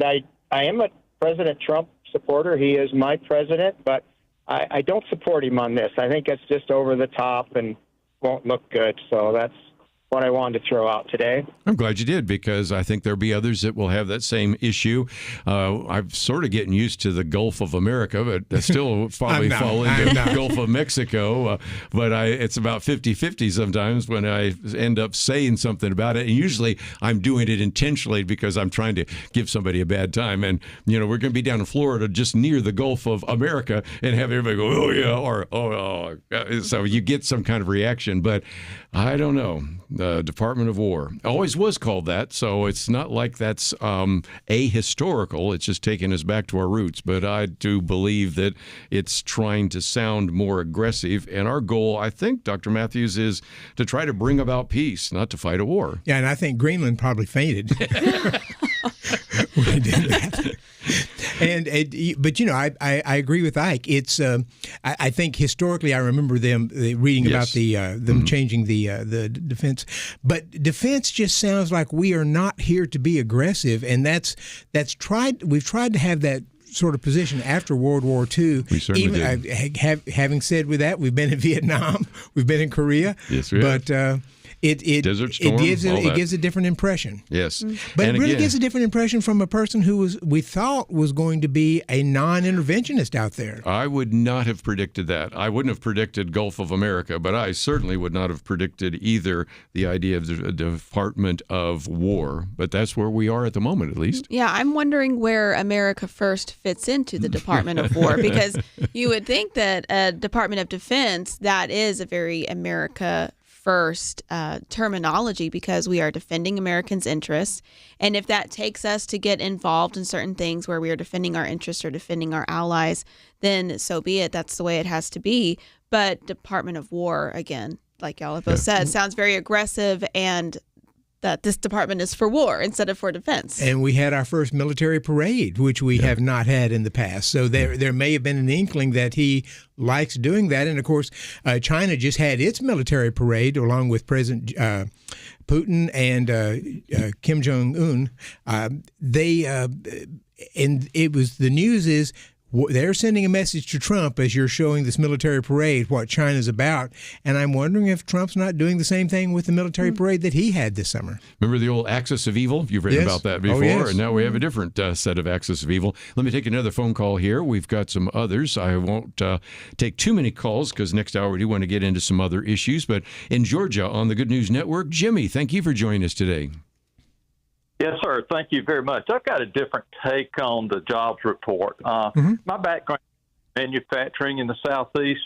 I am a President Trump supporter. He is my president, but I don't support him on this. I think it's just over the top and won't look good. So that's what I wanted to throw out today. I'm glad you did, because I think there'll be others that will have that same issue. I'm sort of getting used to the Gulf of America, but I still probably fall into the Gulf of Mexico. But it's about 50-50 sometimes when I end up saying something about it. And usually I'm doing it intentionally because I'm trying to give somebody a bad time. And, we're going to be down in Florida just near the Gulf of America and have everybody go, oh, yeah, or oh. So you get some kind of reaction. But I don't know. The Department of War always was called that, so it's not like that's ahistorical. It's just taking us back to our roots. But I do believe that it's trying to sound more aggressive. And our goal, I think, Dr. Matthews, is to try to bring about peace, not to fight a war. Yeah, and I think Greenland probably fainted when he did that. But I agree with Ike. It's I think historically I remember them reading about them changing the defense, but defense just sounds like we are not here to be aggressive, and we've tried to have that sort of position after World War II. We certainly did. Having said with that, we've been in Vietnam, we've been in Korea, yes, we have. But Desert Storm, it gives a different impression. Yes. But it really gives a different impression from a person who we thought was going to be a non-interventionist out there. I would not have predicted that. I wouldn't have predicted Gulf of America, but I certainly would not have predicted either the idea of the Department of War. But that's where we are at the moment, at least. Yeah, I'm wondering where America First fits into the Department of War, because you would think that a Department of Defense, that is a very America First terminology, because we are defending Americans' interests. And if that takes us to get involved in certain things where we are defending our interests or defending our allies, then so be it. That's the way it has to be. But Department of War, again, like y'all have both said, sounds very aggressive, and that this department is for war instead of for defense. And we had our first military parade, which we have not had in the past. So there may have been an inkling that he likes doing that. And, of course, China just had its military parade along with President Putin and Kim Jong-un. And it was, the news is, they're sending a message to Trump as you're showing this military parade, what China's about. And I'm wondering if Trump's not doing the same thing with the military parade that he had this summer. Remember the old axis of evil? You've written about that before. Yes. And now we have a different set of axis of evil. Let me take another phone call here. We've got some others. I won't take too many calls because next hour we do want to get into some other issues. But in Georgia on the Good News Network, Jimmy, thank you for joining us today. Yes, sir. Thank you very much. I've got a different take on the jobs report. My background is manufacturing in the Southeast,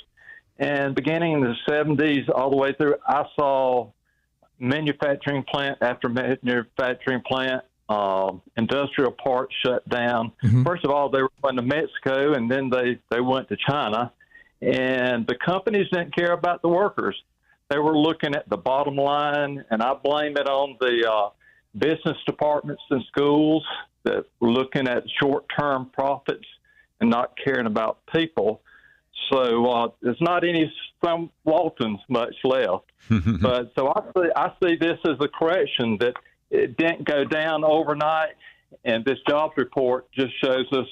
and beginning in the 70s all the way through, I saw manufacturing plant after manufacturing plant, industrial parts shut down. First of all, they were going to Mexico, and then they went to China, and the companies didn't care about the workers. They were looking at the bottom line, and I blame it on the business departments in schools that were looking at short-term profits and not caring about people. So there's not some Waltons much left. But so I see this as a correction, that it didn't go down overnight, and this jobs report just shows us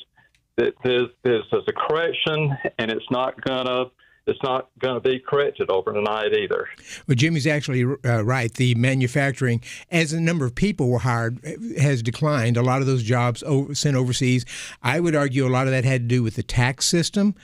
that this is a correction, and it's not going to it's not going to be corrected overnight either. Well, Jimmy's actually right. The manufacturing, as the number of people were hired, has declined. A lot of those jobs sent overseas. I would argue a lot of that had to do with the tax system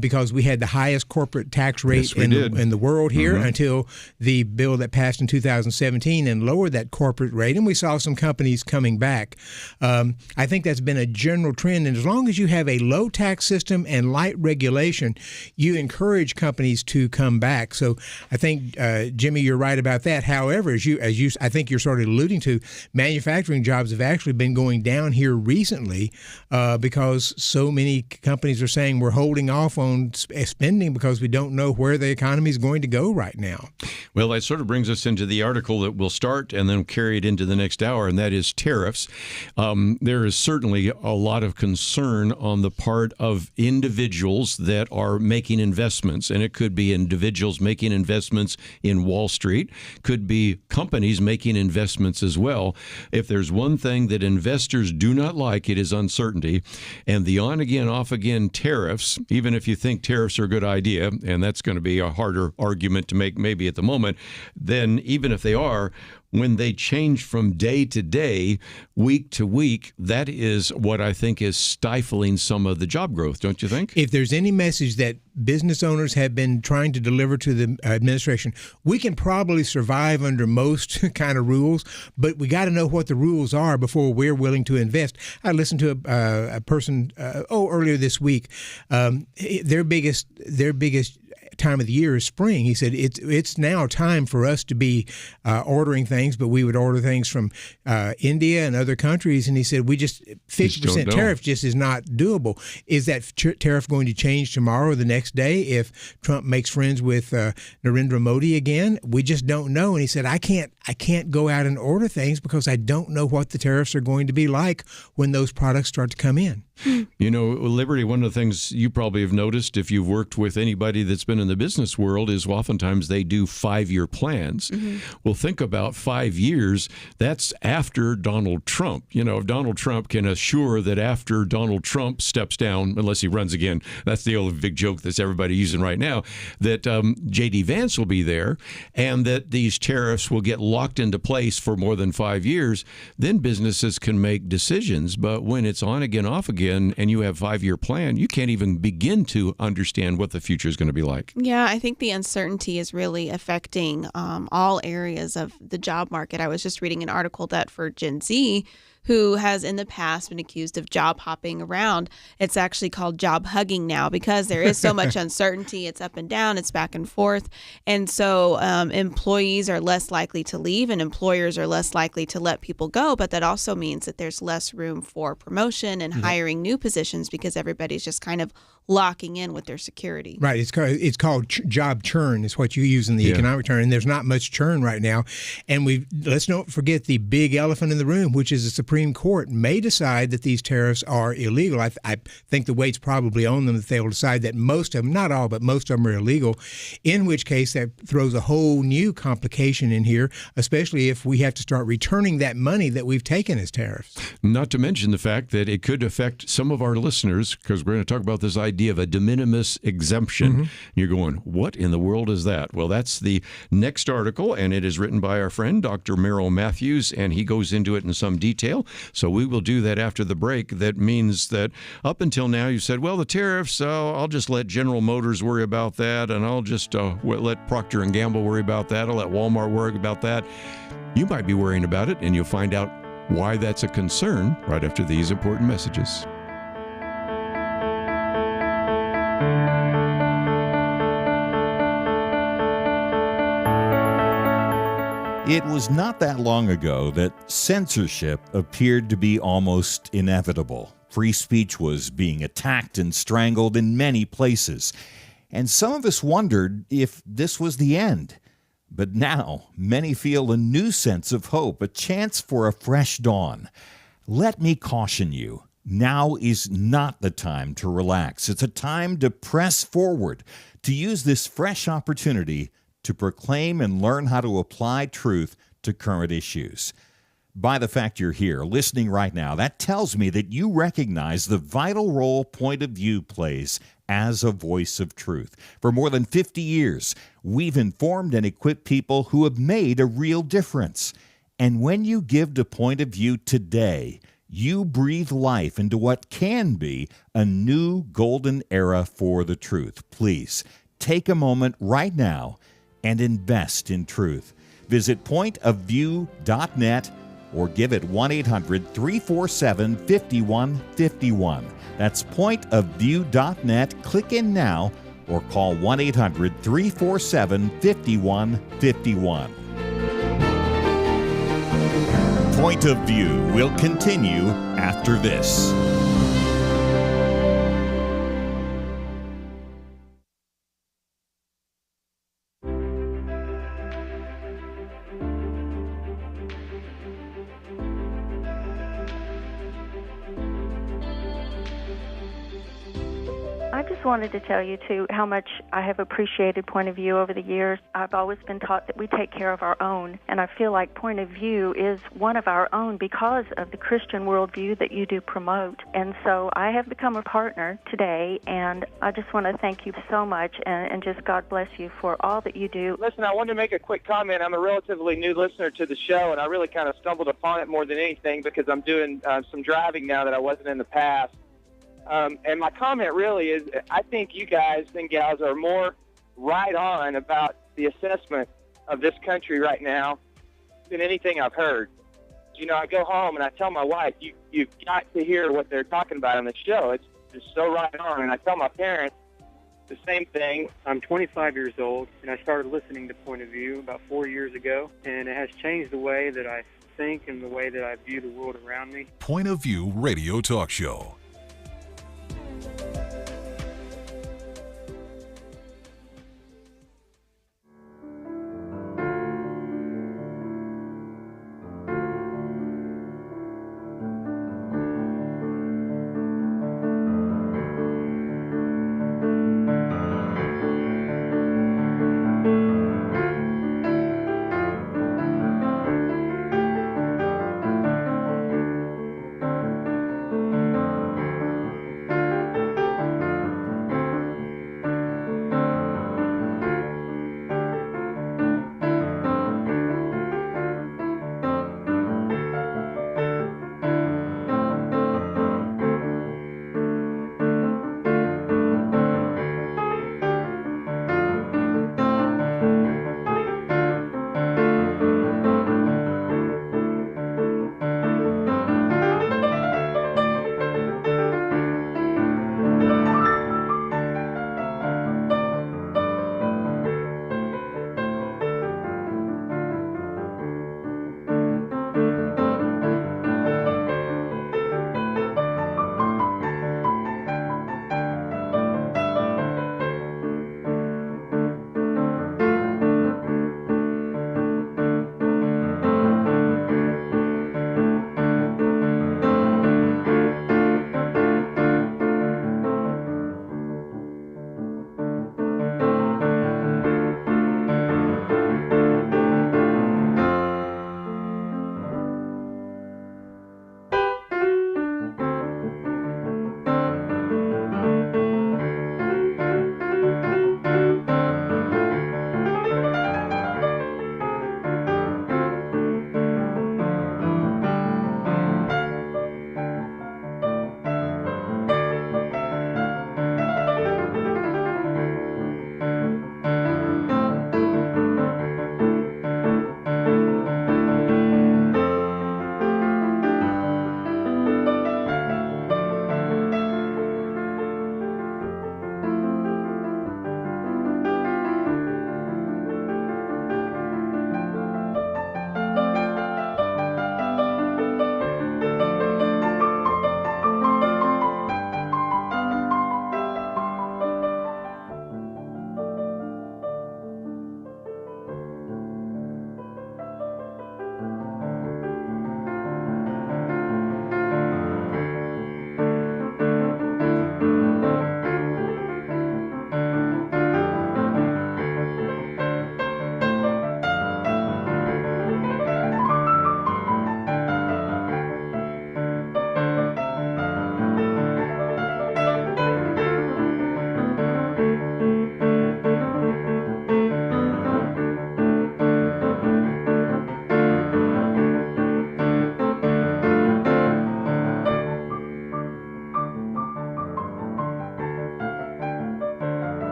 because we had the highest corporate tax rate in the world here until the bill that passed in 2017 and lowered that corporate rate. And we saw some companies coming back. I think that's been a general trend. And as long as you have a low tax system and light regulation, you encourage companies to come back. So I think, Jimmy, you're right about that. However, as you, I think you're sort of alluding to, manufacturing jobs have actually been going down here recently because so many companies are saying we're holding off on spending because we don't know where the economy is going to go right now. Well, that sort of brings us into the article that we'll start and then carry it into the next hour, and that is tariffs. There is certainly a lot of concern on the part of individuals that are making investments. And it could be individuals making investments in Wall Street, could be companies making investments as well. If there's one thing that investors do not like, it is uncertainty. And the on-again, off-again tariffs, even if you think tariffs are a good idea, and that's going to be a harder argument to make maybe at the moment, then even if they are, when they change from day to day, week to week, that is what I think is stifling some of the job growth, don't you think? If there's any message that business owners have been trying to deliver to the administration, we can probably survive under most kind of rules, but we got to know what the rules are before we're willing to invest. I listened to a person earlier this week. Their biggest time of the year is spring. He said it's now time for us to be ordering things, but we would order things from India and other countries. And he said we just 50% tariff just is not doable. Is that tariff going to change tomorrow or the next day if Trump makes friends with Narendra Modi again? We just don't know. And he said I can't go out and order things because I don't know what the tariffs are going to be like when those products start to come in. You know, Liberty, one of the things you probably have noticed if you've worked with anybody that's been in the business world is oftentimes they do 5-year plans. Well, think about 5 years. That's after Donald Trump. You know, if Donald Trump can assure that after Donald Trump steps down, unless he runs again, that's the old big joke that's everybody using right now, that J.D. Vance will be there and that these tariffs will get locked into place for more than 5 years, then businesses can make decisions. But when it's on again, off again, and you have a 5-year plan, you can't even begin to understand what the future is going to be like. Yeah, I think the uncertainty is really affecting all areas of the job market. I was just reading an article that for Gen Z, who has in the past been accused of job hopping around, it's actually called job hugging now because there is so much uncertainty. It's up and down, it's back and forth. And so employees are less likely to leave and employers are less likely to let people go. But that also means that there's less room for promotion and hiring new positions because everybody's just kind of locking in with their security. Right. It's called job churn is what you use in the economic term. And there's not much churn right now. And let's not forget the big elephant in the room, which is the Supreme Court may decide that these tariffs are illegal. I think the weight's probably on them that they will decide that most of them, not all, but most of them are illegal, in which case that throws a whole new complication in here, especially if we have to start returning that money that we've taken as tariffs. Not to mention the fact that it could affect some of our listeners, because we're going to talk about this idea of a de minimis exemption. You're going, what in the world is that? Well, that's the next article, and it is written by our friend, Dr. Merrill Matthews, and he goes into it in some detail. So we will do that after the break. That means that up until now, you said, well, the tariffs, I'll just let General Motors worry about that, and I'll just let Procter & Gamble worry about that. I'll let Walmart worry about that. You might be worrying about it, and you'll find out why that's a concern right after these important messages. It was not that long ago that censorship appeared to be almost inevitable. Free speech was being attacked and strangled in many places. And some of us wondered if this was the end. But now, many feel a new sense of hope, a chance for a fresh dawn. Let me caution you, now is not the time to relax. It's a time to press forward, to use this fresh opportunity to proclaim and learn how to apply truth to current issues. By the fact you're here, listening right now, that tells me that you recognize the vital role Point of View plays as a voice of truth. For more than 50 years, we've informed and equipped people who have made a real difference. And when you give to Point of View today, you breathe life into what can be a new golden era for the truth. Please take a moment right now and invest in truth. Visit pointofview.net or give it 1-800-347-5151. That's pointofview.net. Click in now or call 1-800-347-5151. Point of View will continue after this. I just wanted to tell you, too, how much I have appreciated Point of View over the years. I've always been taught that we take care of our own, and I feel like Point of View is one of our own because of the Christian worldview that you do promote. And so I have become a partner today, and I just want to thank you so much, and just God bless you for all that you do. Listen, I wanted to make a quick comment. I'm a relatively new listener to the show, and I really kind of stumbled upon it more than anything because I'm doing some driving now that I wasn't in the past. And my comment really is, I think you guys and gals are more right on about the assessment of this country right now than anything I've heard. You know, I go home and I tell my wife, you've got to hear what they're talking about on the show. It's just so right on. And I tell my parents the same thing. I'm 25 years old, and I started listening to Point of View about 4 years ago, and it has changed the way that I think and the way that I view the world around me. Point of View Radio Talk Show.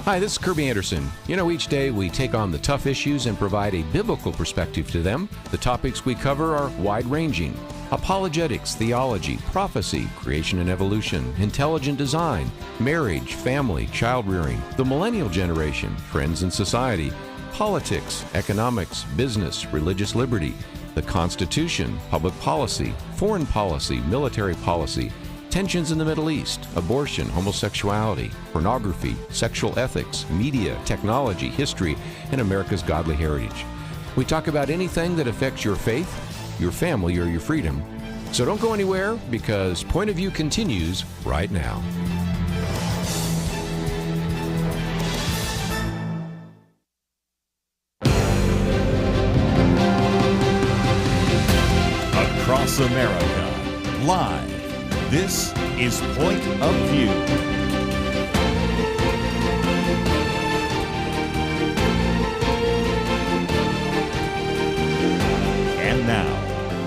Hi, this is Kerby Anderson. You know, each day we take on the tough issues and provide a biblical perspective to them. The topics we cover are wide-ranging: apologetics, theology, prophecy, creation and evolution, intelligent design, marriage, family, child-rearing, the millennial generation, trends in society, politics, economics, business, religious liberty, the Constitution, public policy, foreign policy, military policy, tensions in the Middle East, abortion, homosexuality, pornography, sexual ethics, media, technology, history, and America's godly heritage. We talk about anything that affects your faith, your family, or your freedom. So don't go anywhere, because Point of View continues right now. Across America, live. This is Point of View. And now,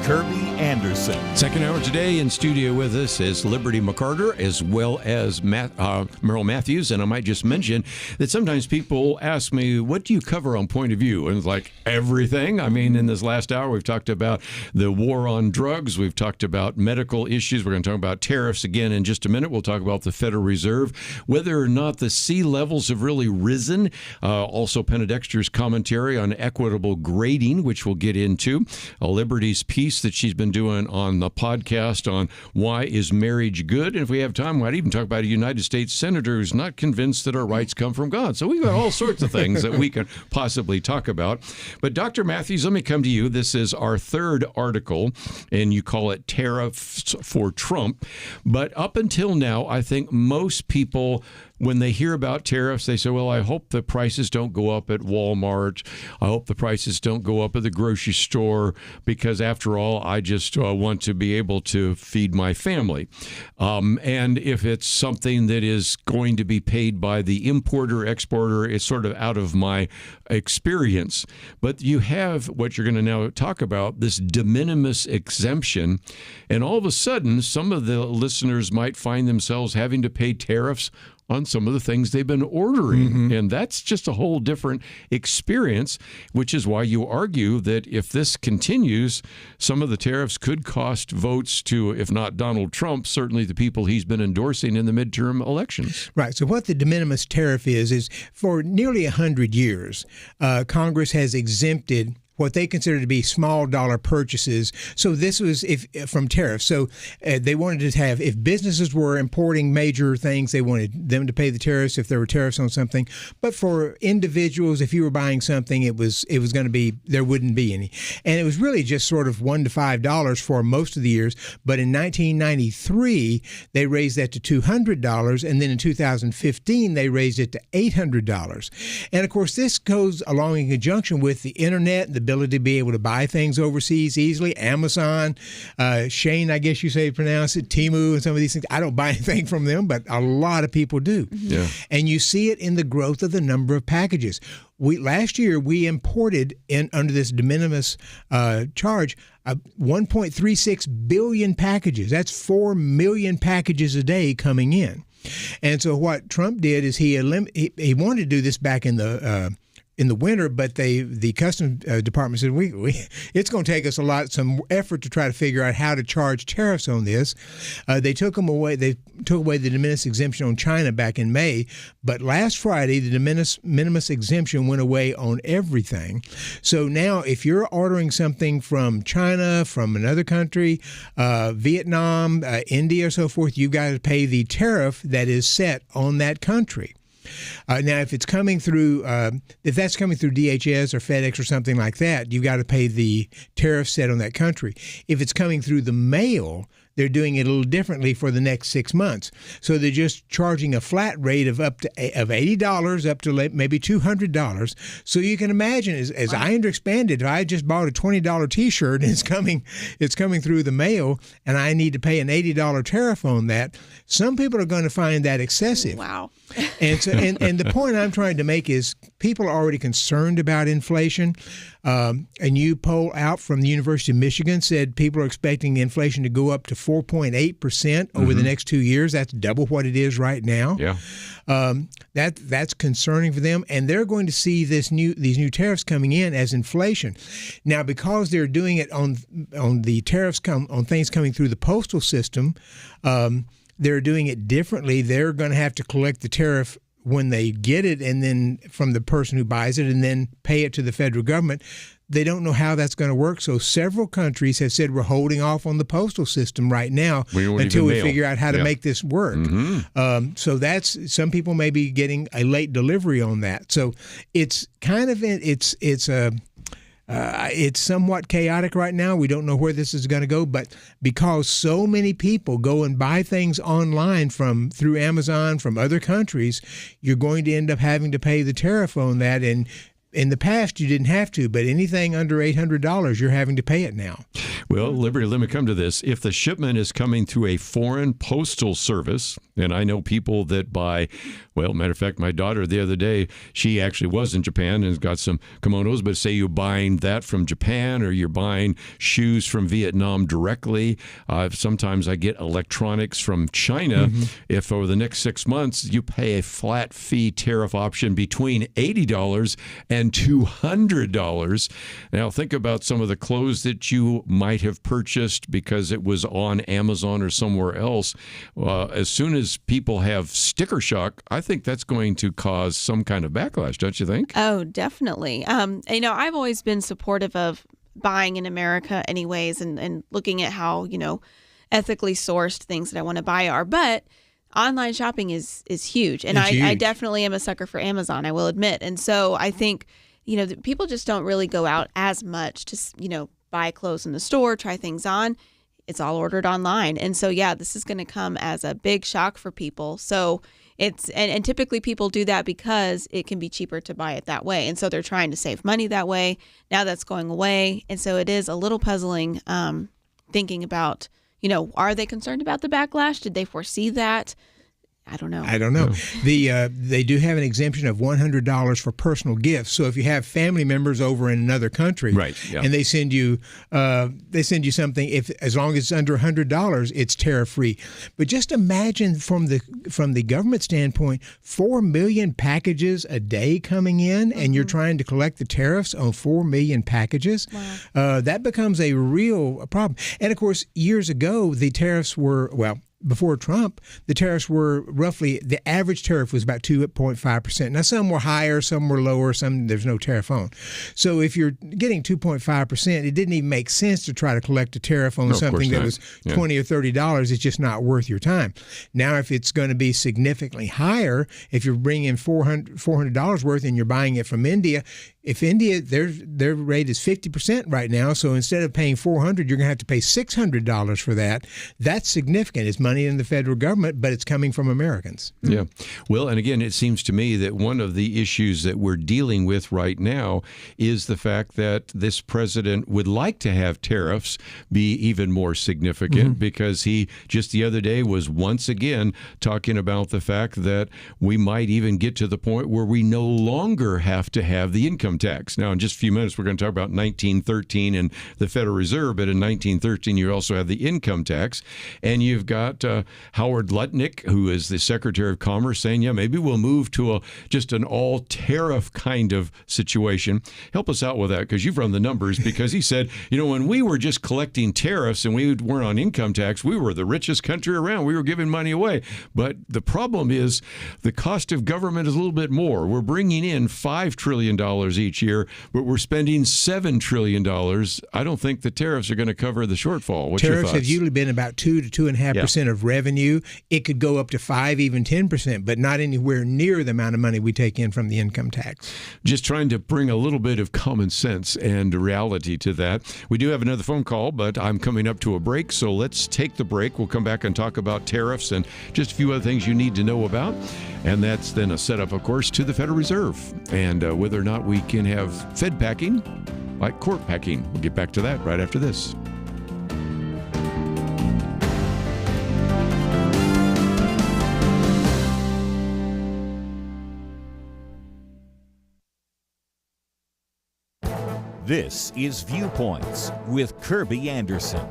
Kerby Anderson. Second hour today in studio with us is Liberty McArtor, as well as Merrill Matthews. And I might just mention that sometimes people ask me, what do you cover on Point of View? And it's like everything. I mean, in this last hour, we've talked about the war on drugs. We've talked about medical issues. We're going to talk about tariffs again in just a minute. We'll talk about the Federal Reserve, whether or not the sea levels have really risen. Also, Penna Dexter's commentary on equitable grading, which we'll get into. Liberty's piece that she's been doing on the podcast on why is marriage good. And if we have time, we might even talk about a United States senator who's not convinced that our rights come from God. So we've got all sorts of things that we can possibly talk about. But Dr. Matthews, let me come to you. This is our third article, and you call it Tariffs for Trump. But up until now, I think most people, when they hear about tariffs, they say, well, I hope the prices don't go up at Walmart. I hope the prices don't go up at the grocery store, because after all, I just want to be able to feed my family. And if it's something that is going to be paid by the importer, exporter, it's sort of out of my experience. But you have what you're going to now talk about, this de minimis exemption. And all of a sudden, some of the listeners might find themselves having to pay tariffs on some of the things they've been ordering. Mm-hmm. And that's just a whole different experience, which is why you argue that if this continues, some of the tariffs could cost votes to, if not Donald Trump, certainly the people he's been endorsing in the midterm elections. Right. So what the de minimis tariff is for nearly 100 years, Congress has exempted what they consider to be small dollar purchases. So this was from tariffs. So they wanted to have, if businesses were importing major things, they wanted them to pay the tariffs if there were tariffs on something. But for individuals, if you were buying something, it was going to be, there wouldn't be any. And it was really just sort of $1 to $5 for most of the years. But in 1993, they raised that to $200. And then in 2015, they raised it to $800. And of course, this goes along in conjunction with the internet and the ability to be able to buy things overseas easily. Amazon, Shane, I guess you say pronounce it, Temu, and some of these things. I don't buy anything from them, but a lot of people do. Mm-hmm. Yeah. And you see it in the growth of the number of packages. Last year, we imported under this de minimis charge 1.36 billion packages. That's 4 million packages a day coming in. And so what Trump did is he wanted to do this back in the winter, but the Customs Department said it's going to take us some effort to try to figure out how to charge tariffs on this. They took away the de minimis exemption on China back in May, but last Friday the de minimis exemption went away on everything. So now if you're ordering something from China, from another country, Vietnam, India, or so forth, you've got to pay the tariff that is set on that country. Now, if it's coming through, if that's coming through DHS or FedEx or something like that, you've got to pay the tariff set on that country. If it's coming through the mail, they're doing it a little differently for the next 6 months. So they're just charging a flat rate of $80 up to maybe $200. So you can imagine, as I expanded, if I just bought a $20 T-shirt and it's coming through the mail, and I need to pay an $80 tariff on that, some people are going to find that excessive. Wow. And so, and the point I'm trying to make is people are already concerned about inflation. A new poll out from the University of Michigan said people are expecting inflation to go up to 4.8% over the next 2 years. That's double what it is right now. Yeah. That's concerning for them, and they're going to see these new tariffs coming in as inflation. Now, because they're doing it on the tariffs on things coming through the postal system, they're doing it differently. They're going to have to collect the tariff when they get it, and then from the person who buys it, and then pay it to the federal government. They don't know how that's going to work. So several countries have said we're holding off on the postal system right now until we figure out how to make this work. So that's, some people may be getting a late delivery on that. So it's kind of it's somewhat chaotic right now. We don't know where this is going to go, but because so many people go and buy things online through Amazon from other countries, you're going to end up having to pay the tariff on that. And in the past, you didn't have to, but anything under $800, you're having to pay it now. Well, Liberty, let me come to this. If the shipment is coming through a foreign postal service, and I know people that buy, well, matter of fact, my daughter the other day, she actually was in Japan and has got some kimonos, but say you're buying that from Japan or you're buying shoes from Vietnam directly. Sometimes I get electronics from China. If over the next 6 months you pay a flat fee tariff option between $80 and $200. Now think about some of the clothes that you might have purchased because it was on Amazon or somewhere else. As soon as people have sticker shock, I think that's going to cause some kind of backlash, don't you think? Oh, definitely. I've always been supportive of buying in America anyways, and looking at how, ethically sourced things that I want to buy are. But online shopping is huge. And I definitely am a sucker for Amazon, I will admit. And so I think, people just don't really go out as much to, buy clothes in the store, try things on. It's all ordered online. And so, yeah, this is going to come as a big shock for people. So it's, and typically people do that because it can be cheaper to buy it that way. And so they're trying to save money that way. Now that's going away. And so it is a little puzzling thinking about, are they concerned about the backlash? Did they foresee that? I don't know. They do have an exemption of $100 for personal gifts. So if you have family members over in another country, and they send you something, as long as it's under $100, it's tariff free. But just imagine from the government standpoint, 4 million packages a day coming in, and you're trying to collect the tariffs on 4 million packages. Wow. That becomes a real problem. And of course, years ago, the tariffs were, before Trump, the tariffs were the average tariff was about 2.5%. Now, some were higher, some were lower, some there's no tariff on. So if you're getting 2.5%, it didn't even make sense to try to collect a tariff on something that was $20 or $30. It's just not worth your time. Now, if it's going to be significantly higher, if you're bringing in $400 worth and you're buying it from India, if India, their rate is 50% right now, so instead of paying $400, you're going to have to pay $600 for that. That's significant. It's money in the federal government, but it's coming from Americans. Yeah. Well, and again, it seems to me that one of the issues that we're dealing with right now is the fact that this president would like to have tariffs be even more significant because he just the other day was once again talking about the fact that we might even get to the point where we no longer have to have the income tax. Now, in just a few minutes, we're going to talk about 1913 and the Federal Reserve, but in 1913, you also have the income tax, and you've got Howard Lutnick, who is the Secretary of Commerce, saying, yeah, maybe we'll move to just an all-tariff kind of situation. Help us out with that, because you've run the numbers, because he said, when we were just collecting tariffs and we weren't on income tax, we were the richest country around. We were giving money away. But the problem is the cost of government is a little bit more. We're bringing in $5 trillion each year, but we're spending $7 trillion. I don't think the tariffs are going to cover the shortfall. What's your thoughts? Tariffs have usually been about 2 to 2.5% of revenue. It could go up to 5, even 10%, but not anywhere near the amount of money we take in from the income tax. Just trying to bring a little bit of common sense and reality to that. We do have another phone call, but I'm coming up to a break, so let's take the break. We'll come back and talk about tariffs and just a few other things you need to know about. And that's then a setup, of course, to the Federal Reserve and whether or not we can have Fed packing like court packing. We'll get back to that right after this. This is Viewpoints with Kerby Anderson.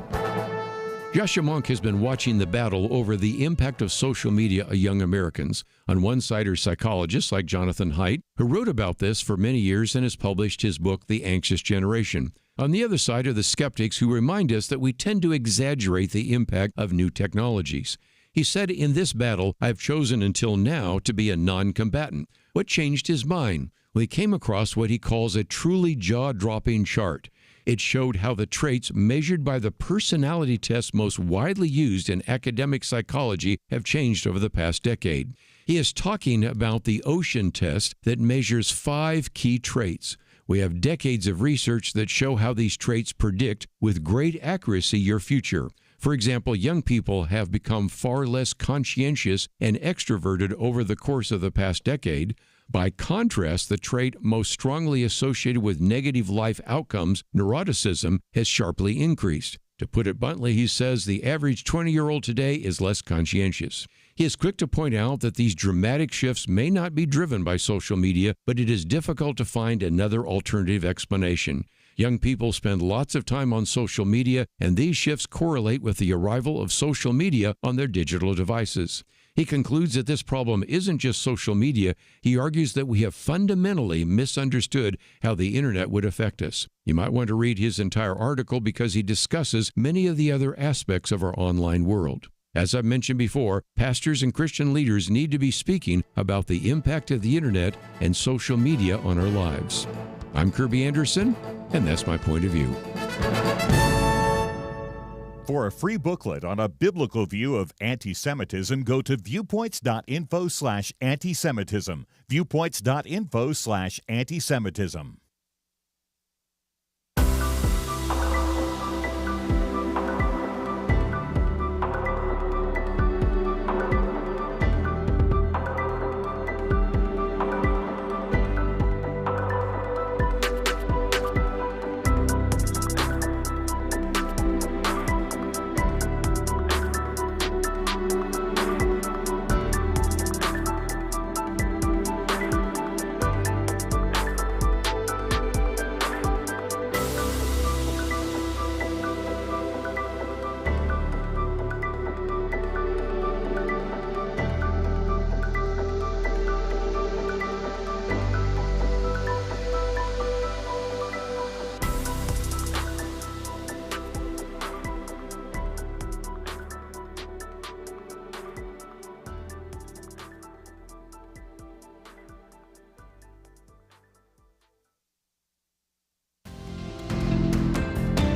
Joshua Monk has been watching the battle over the impact of social media on young Americans. On one side are psychologists like Jonathan Haidt, who wrote about this for many years and has published his book, The Anxious Generation. On the other side are the skeptics who remind us that we tend to exaggerate the impact of new technologies. He said, in this battle, I've chosen until now to be a non-combatant. What changed his mind? Well, he came across what he calls a truly jaw-dropping chart. It showed how the traits measured by the personality test most widely used in academic psychology have changed over the past decade. He is talking about the Ocean test that measures 5 key traits. We have decades of research that show how these traits predict with great accuracy your future. For example, young people have become far less conscientious and extroverted over the course of the past decade. By contrast, the trait most strongly associated with negative life outcomes, neuroticism, has sharply increased. To put it bluntly, he says the average 20-year-old today is less conscientious. He is quick to point out that these dramatic shifts may not be driven by social media, but it is difficult to find another alternative explanation. Young people spend lots of time on social media, and these shifts correlate with the arrival of social media on their digital devices. He concludes that this problem isn't just social media. He argues that we have fundamentally misunderstood how the internet would affect us. You might want to read his entire article because he discusses many of the other aspects of our online world. As I've mentioned before, pastors and Christian leaders need to be speaking about the impact of the internet and social media on our lives. I'm Kerby Anderson, and that's my point of view. For a free booklet on a biblical view of anti-Semitism, go to viewpoints.info/anti-Semitism. Viewpoints.info/anti-Semitism.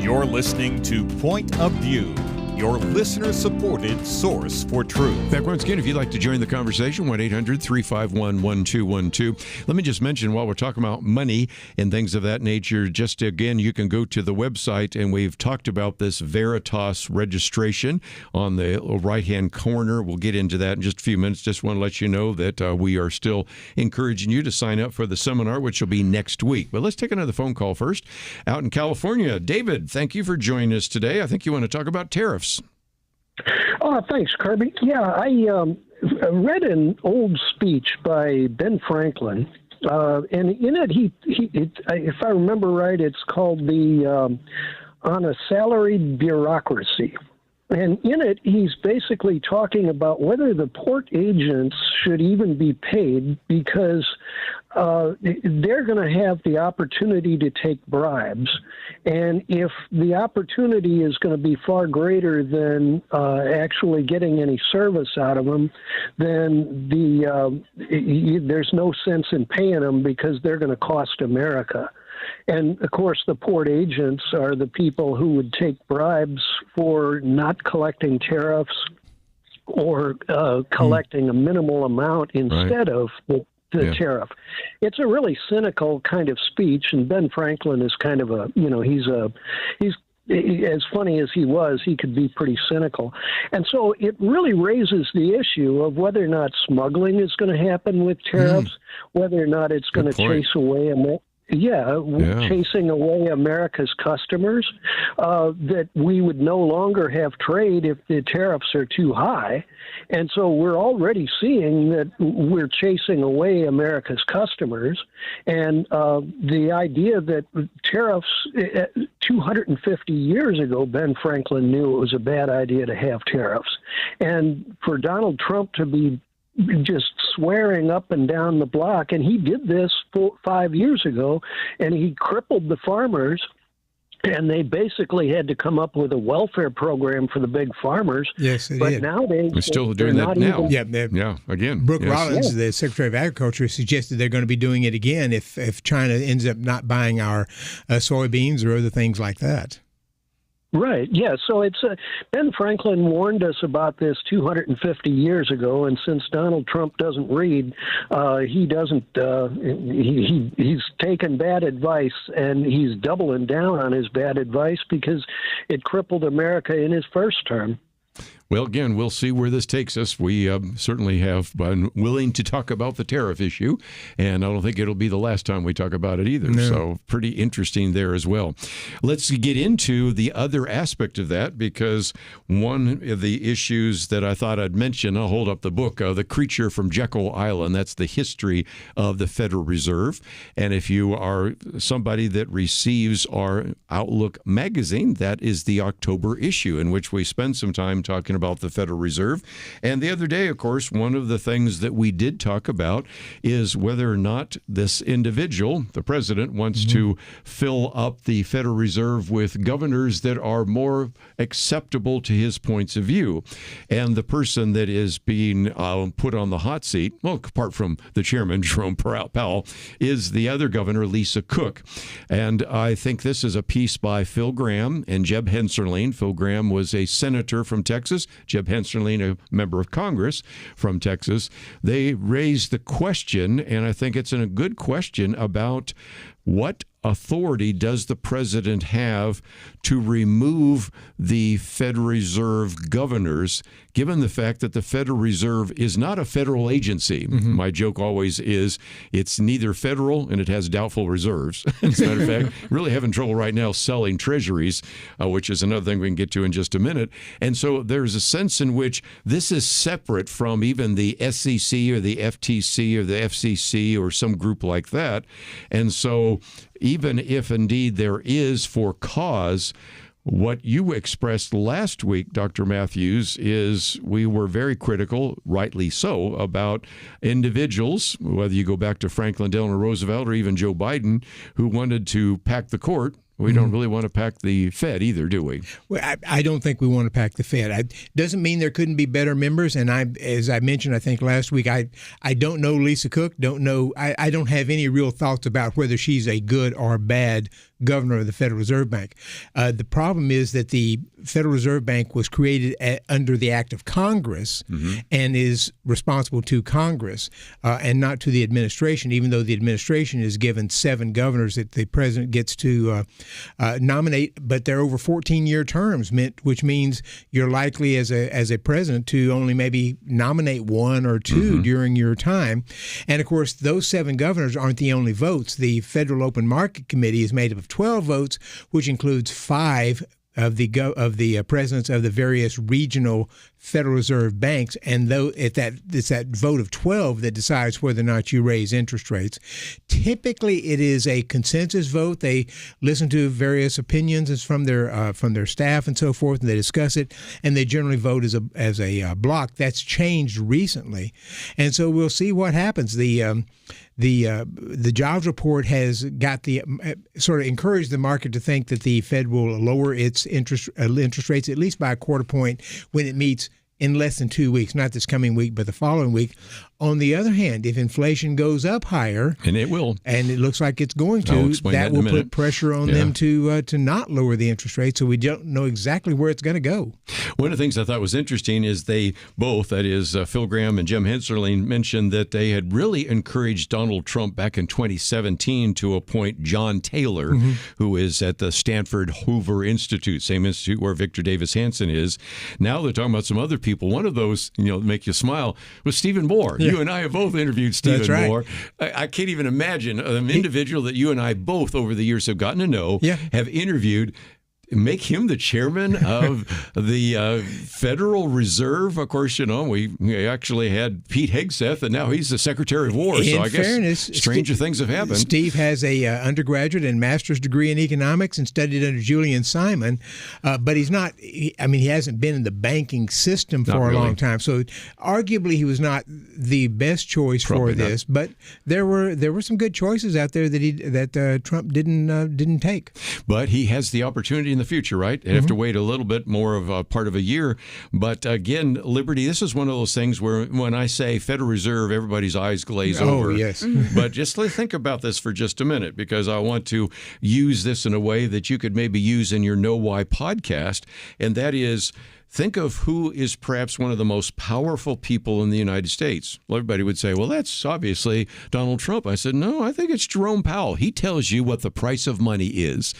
You're listening to Point of View, your listener-supported source for truth. Back once again, if you'd like to join the conversation, 1-800-351-1212. Let me just mention, while we're talking about money and things of that nature, just again, you can go to the website, and we've talked about this Veritas registration on the right-hand corner. We'll get into that in just a few minutes. Just want to let you know that we are still encouraging you to sign up for the seminar, which will be next week. But let's take another phone call first. Out in California, David, thank you for joining us today. I think you want to talk about tariffs. Oh, thanks, Kerby. Yeah, I read an old speech by Ben Franklin, and in it, if I remember right, it's called the On a Salaried Bureaucracy. And in it, he's basically talking about whether the port agents should even be paid because they're going to have the opportunity to take bribes. And if the opportunity is going to be far greater than actually getting any service out of them, then there's no sense in paying them because they're going to cost America. And, of course, the port agents are the people who would take bribes for not collecting tariffs or collecting a minimal amount instead of the tariff. It's a really cynical kind of speech, and Ben Franklin is kind of he's as funny as he was, he could be pretty cynical. And so it really raises the issue of whether or not smuggling is going to happen with tariffs, whether or not it's going to chase away chasing away America's customers, that we would no longer have trade if the tariffs are too high. And so we're already seeing that we're chasing away America's customers. And the idea that tariffs, 250 years ago, Ben Franklin knew it was a bad idea to have tariffs. And for Donald Trump to be just swearing up and down the block, and he did this 5 years ago, and he crippled the farmers, and they basically had to come up with a welfare program for the big farmers. Yes, they but did. Now they're still doing that now. Again. Brooke Rollins, the Secretary of Agriculture, suggested they're going to be doing it again if China ends up not buying our soybeans or other things like that. Right. Yeah. So it's Ben Franklin warned us about this 250 years ago, and since Donald Trump doesn't read, he doesn't. He's taken bad advice, and he's doubling down on his bad advice because it crippled America in his first term. Well, again, we'll see where this takes us. We certainly have been willing to talk about the tariff issue, and I don't think it'll be the last time we talk about it either. No. So pretty interesting there as well. Let's get into the other aspect of that, because one of the issues that I thought I'd mention, I'll hold up the book, The Creature from Jekyll Island. That's the history of the Federal Reserve. And if you are somebody that receives our Outlook magazine, that is the October issue, in which we spend some time talking about the Federal Reserve. And the other day, of course, one of the things that we did talk about is whether or not this individual, the president, wants to fill up the Federal Reserve with governors that are more acceptable to his points of view. And the person that is being put on the hot seat, well, apart from the chairman, Jerome Powell, is the other governor, Lisa Cook. And I think this is a piece by Phil Gramm and Jeb Hensarling. Phil Gramm was a senator from Texas. Jeb Hensarling, a member of Congress from Texas. They raised the question, and I think it's a good question, about what authority does the president have to remove the Federal Reserve governors, given the fact that the Federal Reserve is not a federal agency? My joke always is it's neither federal and it has doubtful reserves. As a matter of fact, really having trouble right now selling treasuries, which is another thing we can get to in just a minute. And so there's a sense in which this is separate from even the SEC or the FTC or the FCC or some group like that. And so even if indeed there is for cause, what you expressed last week, Dr. Matthews, is we were very critical, rightly so, about individuals, whether you go back to Franklin Delano Roosevelt or even Joe Biden, who wanted to pack the court. We don't really want to pack the Fed either, do we? Well, I don't think we want to pack the Fed. Doesn't mean there couldn't be better members. And as I mentioned, I think last week, I don't know Lisa Cook. I don't have any real thoughts about whether she's a good or bad governor of the Federal Reserve Bank. The problem is that the Federal Reserve Bank was created under the act of Congress and is responsible to Congress and not to the administration, even though the administration is given 7 governors that the president gets to nominate, but they're over 14-year terms, which means you're likely as a president to only maybe nominate 1 or 2 during your time. And of course, those 7 governors aren't the only votes. The Federal Open Market Committee is made up of 12 votes, which includes 5 of the presidents of the various regional Federal Reserve banks, and though it's that vote of 12 that decides whether or not you raise interest rates. Typically, it is a consensus vote. They listen to various opinions from their staff and so forth, and they discuss it, and they generally vote as a block. That's changed recently, and so we'll see what happens. The jobs report has got sort of encouraged the market to think that the Fed will lower its interest rates at least by a quarter point when it meets in less than 2 weeks, not this coming week, but the following week. On the other hand, if inflation goes up higher, and it will, and it looks like it's going to, that will put pressure on them to not lower the interest rate. So we don't know exactly where it's going to go. One of the things I thought was interesting is they both, that is Phil Gramm and Jeb Hensarling, mentioned that they had really encouraged Donald Trump back in 2017 to appoint John Taylor, who is at the Stanford Hoover Institute, same institute where Victor Davis Hanson is. Now they're talking about some other people. One of those, make you smile, was Stephen Moore. You and I have both interviewed Stephen That's right. Moore. I can't even imagine an individual that you and I both over the years have gotten to know, have interviewed. Make him the chairman of the Federal Reserve. Of course, we actually had Pete Hegseth, and now he's the Secretary of War. So I guess stranger things have happened. Steve has a undergraduate and master's degree in economics and studied under Julian Simon, but he's not. He hasn't been in the banking system for a long time. So arguably, he was not the best choice for this. But there were some good choices out there that Trump didn't take. But he has the opportunity in the future, right? They have to wait a little bit more of a part of a year. But again, Liberty, this is one of those things where when I say Federal Reserve, everybody's eyes glaze over. Oh, yes. But just think about this for just a minute, because I want to use this in a way that you could maybe use in your Know Why podcast, and that is, think of who is perhaps one of the most powerful people in the United States. Well, everybody would say, well, that's obviously Donald Trump. I said, no, I think it's Jerome Powell. He tells you what the price of money is.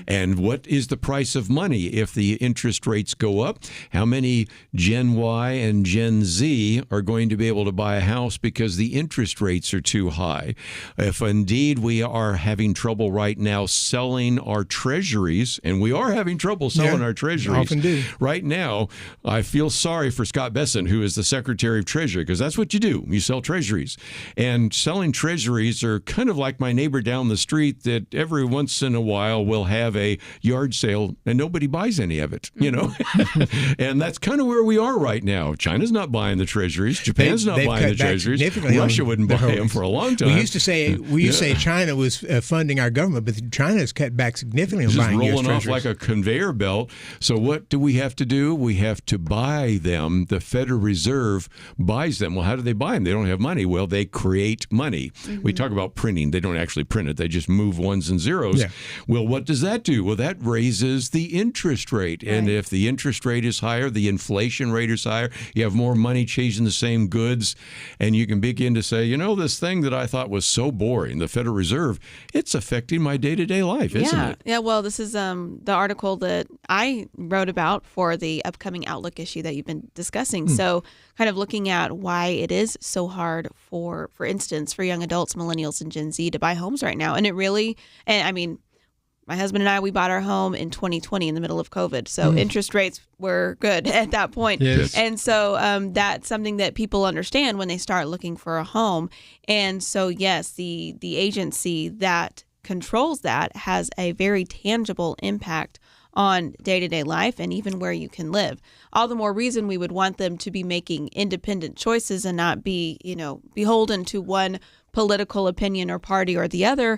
And what is the price of money if the interest rates go up? How many Gen Y and Gen Z are going to be able to buy a house because the interest rates are too high? If indeed we are having trouble right now selling our treasuries, and we are having trouble selling our treasuries often do. Right now, I feel sorry for Scott Bessent, who is the Secretary of Treasury, because that's what you do. You sell treasuries. And selling treasuries are kind of like my neighbor down the street that every once in a while will have a yard sale and nobody buys any of it, And that's kind of where we are right now. China's not buying the treasuries. Japan's not buying the treasuries. Russia wouldn't buy them for a long time. We used to say China was funding our government, but China has cut back significantly on buying U.S. treasuries. Just rolling off like a conveyor belt. So what do we have to do? We have to buy them. The Federal Reserve buys them. Well, how do they buy them? They don't have money. Well, they create money. We talk about printing. They don't actually print it. They just move ones and zeros. Yeah. Well, what does that do? Well, that raises the interest rate. And if the interest rate is higher, the inflation rate is higher, you have more money chasing the same goods, and you can begin to say, this thing that I thought was so boring, the Federal Reserve, it's affecting my day-to-day life, isn't it? Yeah, well, this is the article that I wrote about for the upcoming Outlook issue that you've been discussing. So kind of looking at why it is so hard for instance, for young adults, millennials, and Gen Z to buy homes right now. And it really, my husband and I, we bought our home in 2020 in the middle of COVID. So interest rates were good at that point. Yes. And so that's something that people understand when they start looking for a home. And so, yes, the agency that controls that has a very tangible impact on day-to-day life and even where you can live. All the more reason we would want them to be making independent choices and not be, beholden to one political opinion or party or the other.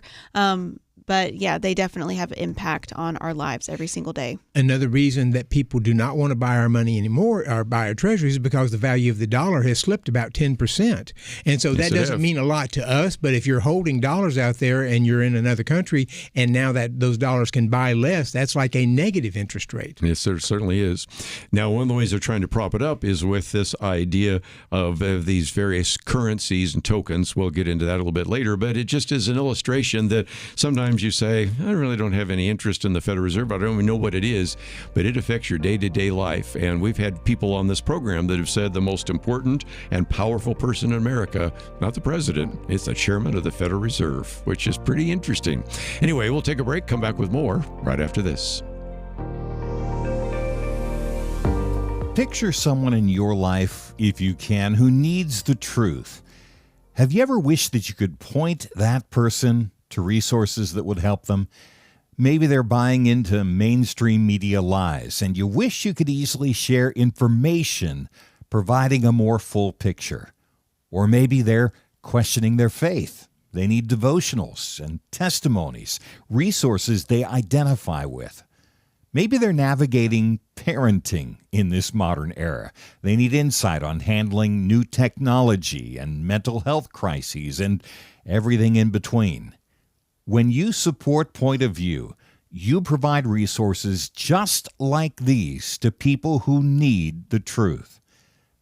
But yeah, they definitely have an impact on our lives every single day. Another reason that people do not want to buy our money anymore or buy our treasuries is because the value of the dollar has slipped about 10%. And so that doesn't mean a lot to us, but if you're holding dollars out there and you're in another country and now that those dollars can buy less, that's like a negative interest rate. Yes, there certainly is. Now, one of the ways they're trying to prop it up is with this idea of these various currencies and tokens. We'll get into that a little bit later, but it just is an illustration that sometimes you say, I really don't have any interest in the Federal Reserve. I don't even know what it is, but it affects your day-to-day life. And we've had people on this program that have said the most important and powerful person in America, not the president, it's the chairman of the Federal Reserve, which is pretty interesting. Anyway, we'll take a break, come back with more right after this. Picture someone in your life, if you can, who needs the truth. Have you ever wished that you could point that person to resources that would help them? Maybe they're buying into mainstream media lies, and you wish you could easily share information providing a more full picture. Or maybe they're questioning their faith. They need devotionals and testimonies, resources they identify with. Maybe they're navigating parenting in this modern era. They need insight on handling new technology and mental health crises and everything in between. When you support Point of View, you provide resources just like these to people who need the truth.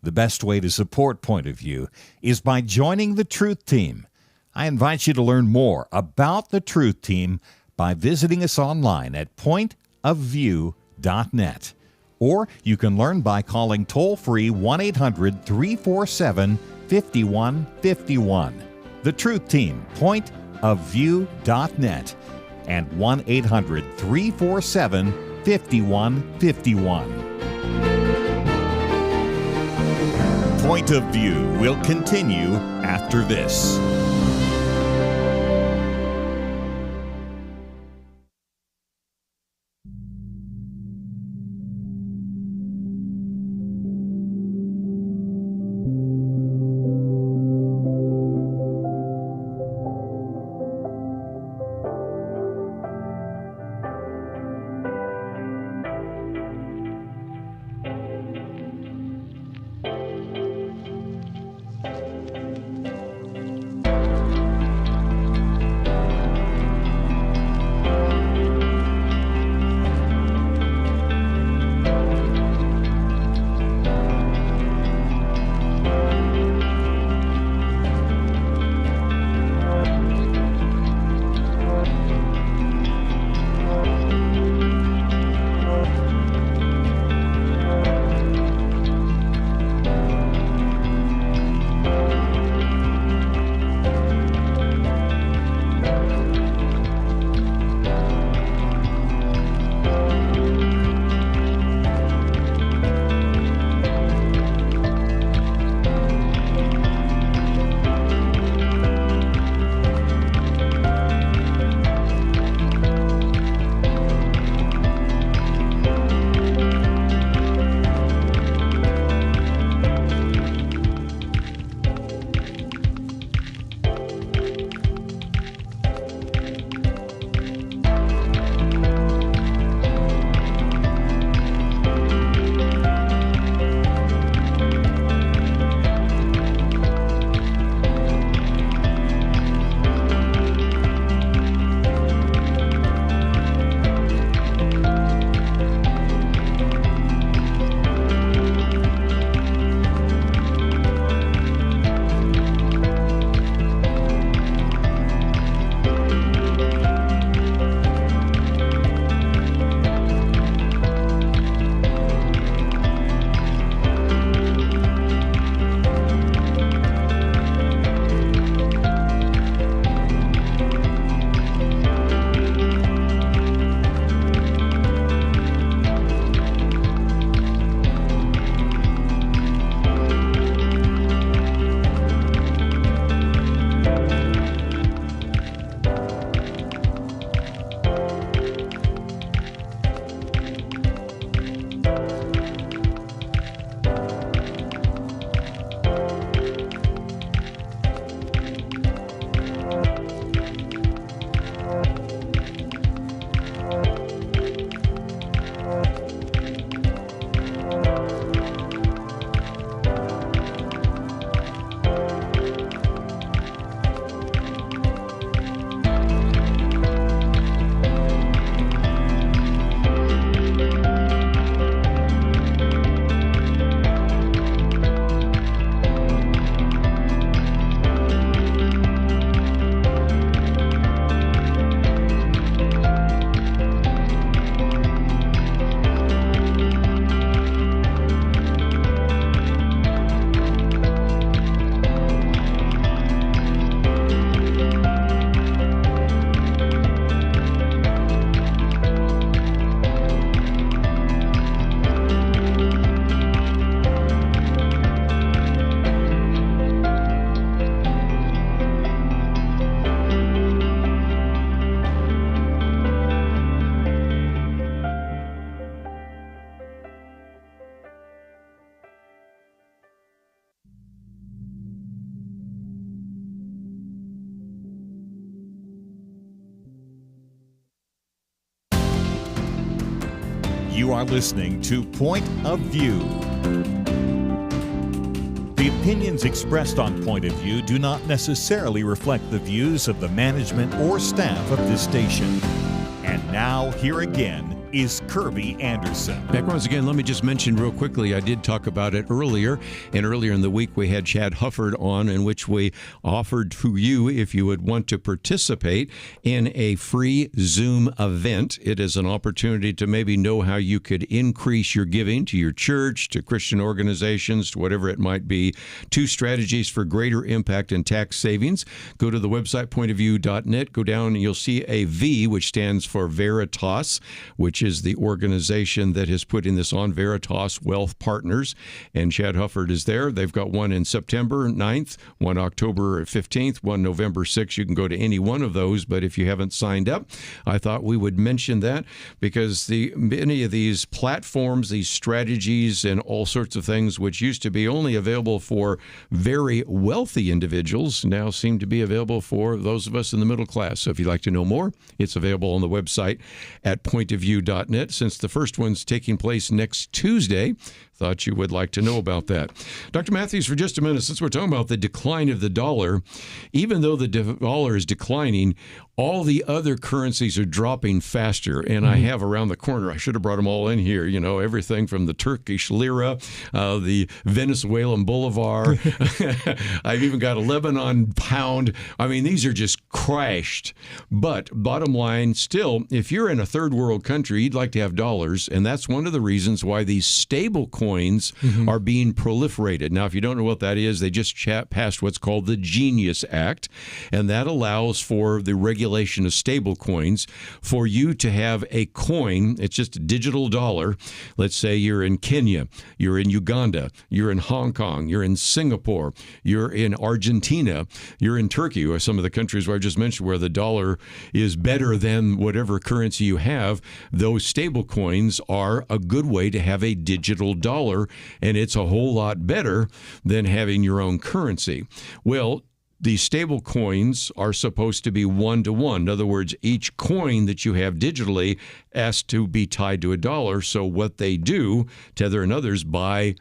The best way to support Point of View is by joining the Truth Team. I invite you to learn more about the Truth Team by visiting us online at pointofview.net. Or you can learn by calling toll-free 1-800-347-3776. 5151. The Truth Team, pointofview.net, and 1-800-347-5151. Point of View will continue after this. You are listening to Point of View. The opinions expressed on Point of View do not necessarily reflect the views of the management or staff of this station. And now, here again is Kerby Anderson. Back once again, let me just mention real quickly, I did talk about it earlier, and earlier in the week we had Chad Hufford on, in which we offered to you, if you would want to participate in a free Zoom event. It is an opportunity to maybe know how you could increase your giving to your church, to Christian organizations, to whatever it might be. 2 strategies for greater impact and tax savings. Go to the website pointofview.net, go down and you'll see a V, which stands for Veritas, which is the organization that is putting this on, Veritas Wealth Partners. And Chad Hufford is there. They've got one in September 9th, one October 15th, one November 6th. You can go to any one of those, but if you haven't signed up, I thought we would mention that because many of these platforms, these strategies, and all sorts of things which used to be only available for very wealthy individuals now seem to be available for those of us in the middle class. So if you'd like to know more, it's available on the website at pointofview.net. Since the first one's taking place next Tuesday, thought you would like to know about that. Dr. Matthews, for just a minute, since we're talking about the decline of the dollar, even though the dollar is declining, all the other currencies are dropping faster. And I have around the corner, I should have brought them all in here, everything from the Turkish lira, the Venezuelan bolivar. I've even got a Lebanon pound. I mean, these are just crashed. But bottom line, still, if you're in a third world country, you'd like to have dollars. And that's one of the reasons why these stable coins are being proliferated. Now, if you don't know what that is, they just passed what's called the Genius Act. And that allows for the regulation of stable coins for you to have a coin. It's just a digital dollar. Let's say you're in Kenya, you're in Uganda, you're in Hong Kong, you're in Singapore, you're in Argentina, you're in Turkey, or some of the countries where I just mentioned where the dollar is better than whatever currency you have. Those stable coins are a good way to have a digital dollar, and it's a whole lot better than having your own currency. Well, these stable coins are supposed to be one-to-one. In other words, each coin that you have digitally has to be tied to a dollar. So what they do, Tether and others, buy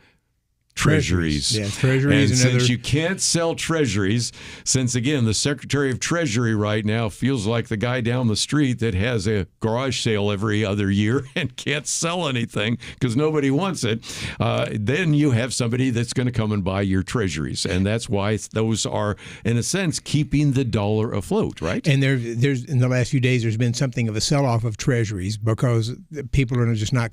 treasuries. Yeah, treasuries. And since you can't sell treasuries, since, again, the Secretary of Treasury right now feels like the guy down the street that has a garage sale every other year and can't sell anything because nobody wants it, then you have somebody that's going to come and buy your treasuries. And that's why those are, in a sense, keeping the dollar afloat, right? And there's in the last few days, there's been something of a sell-off of treasuries because people are just not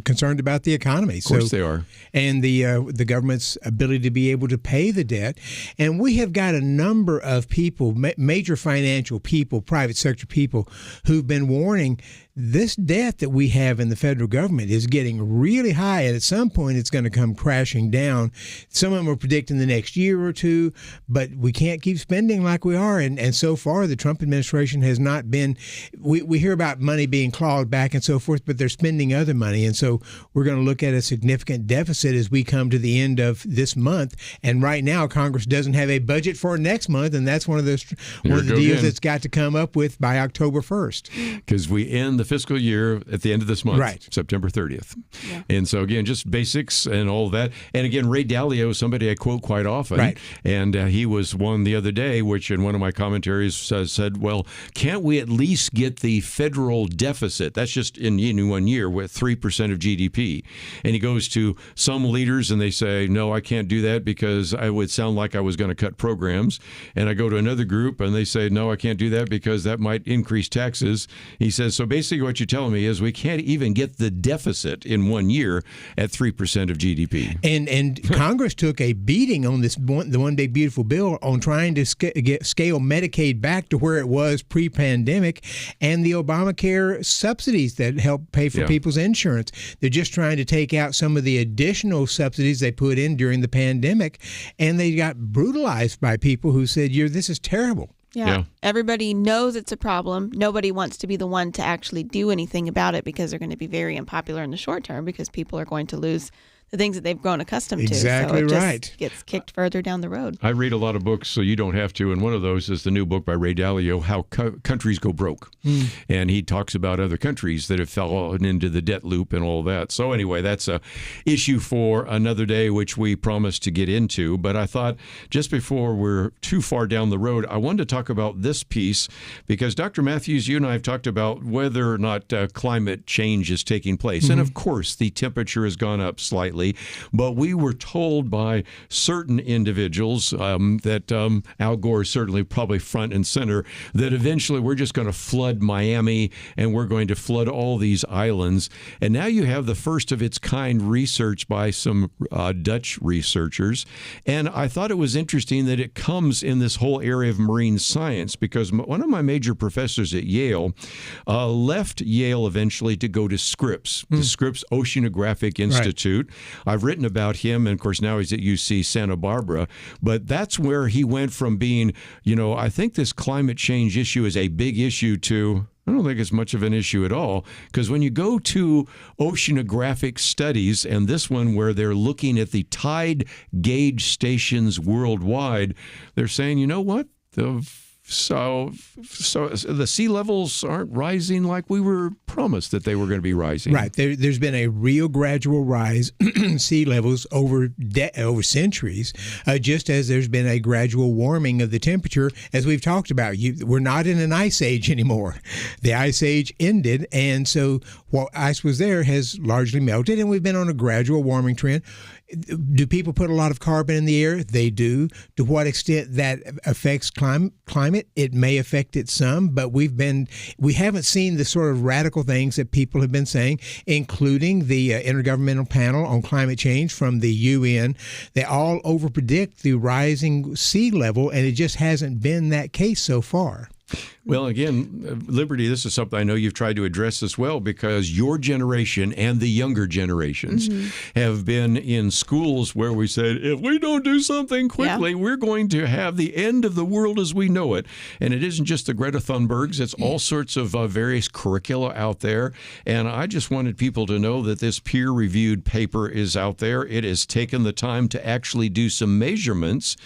concerned about the economy. Of course they are. And the government's ability to be able to pay the debt. And we have got a number of people, major financial people, private sector people, who've been warning this debt that we have in the federal government is getting really high, and at some point it's going to come crashing down. Some of them are predicting the next year or two, but we can't keep spending like we are. And so far, the Trump administration has not been, we hear about money being clawed back and so forth, but they're spending other money. And so we're going to look at a significant deficit as we come to the end of this month. And right now, Congress doesn't have a budget for next month, and that's one of the deals that's got to come up with by October 1st. Because we end the fiscal year at the end of this month, right. September 30th. Yeah. And so, again, just basics and all that. And again, Ray Dalio, somebody I quote quite often, right. And he was one the other day, which in one of my commentaries said, well, can't we at least get the federal deficit? That's just in 1 year with 3% of GDP. And he goes to some leaders and they say, no, I can't do that because I would sound like I was going to cut programs. And I go to another group and they say, no, I can't do that because that might increase taxes. He says, so basically what you're telling me is we can't even get the deficit in 1 year at 3% of GDP. And Congress took a beating on the One Big Beautiful Bill on trying to scale Medicaid back to where it was pre-pandemic, and the Obamacare subsidies that help pay for people's insurance. They're just trying to take out some of the additional subsidies they put in during the pandemic, and they got brutalized by people who said, this is terrible. Yeah. Everybody knows it's a problem. Nobody wants to be the one to actually do anything about it because they're going to be very unpopular in the short term because people are going to lose the things that they've grown accustomed Exactly to. So it right. just gets kicked further down the road. I read a lot of books, so you don't have to. And one of those is the new book by Ray Dalio, How Countries Go Broke. And he talks about other countries that have fallen into the debt loop and all that. So anyway, that's a issue for another day, which we promised to get into. But I thought just before we're too far down the road, I wanted to talk about this piece because Dr. Matthews, you and I have talked about whether or not climate change is taking place. And of course, the temperature has gone up slightly, but we were told by certain individuals that Al Gore is certainly probably front and center, that eventually we're just going to flood Miami and we're going to flood all these islands. And now you have the first of its kind research by some Dutch researchers. And I thought it was interesting that it comes in this whole area of marine science because one of my major professors at Yale left Yale eventually to go to Scripps, the Scripps Oceanographic Institute. I've written about him, and of course now he's at UC Santa Barbara, but that's where he went from being, I think this climate change issue is a big issue to, I don't think it's much of an issue at all, because when you go to oceanographic studies, and this one where they're looking at the tide gauge stations worldwide, they're saying, you know what? So the sea levels aren't rising like we were promised that they were going to be rising. Right. There's been a real gradual rise in sea levels over centuries, just as there's been a gradual warming of the temperature, as we've talked about. We're not in an ice age anymore. The ice age ended, and so what ice was there has largely melted, and we've been on a gradual warming trend. Do people put a lot of carbon in the air? They do. To what extent that affects climate? It may affect it some, but we haven't seen the sort of radical things that people have been saying, including the Intergovernmental Panel on Climate Change from the UN. They all overpredict the rising sea level, and it just hasn't been that case so far. Well, again, Liberty, this is something I know you've tried to address as well, because your generation and the younger generations have been in schools where we said, if we don't do something quickly, we're going to have the end of the world as we know it. And it isn't just the Greta Thunbergs. It's all sorts of various curricula out there. And I just wanted people to know that this peer-reviewed paper is out there. It has taken the time to actually do some measurements.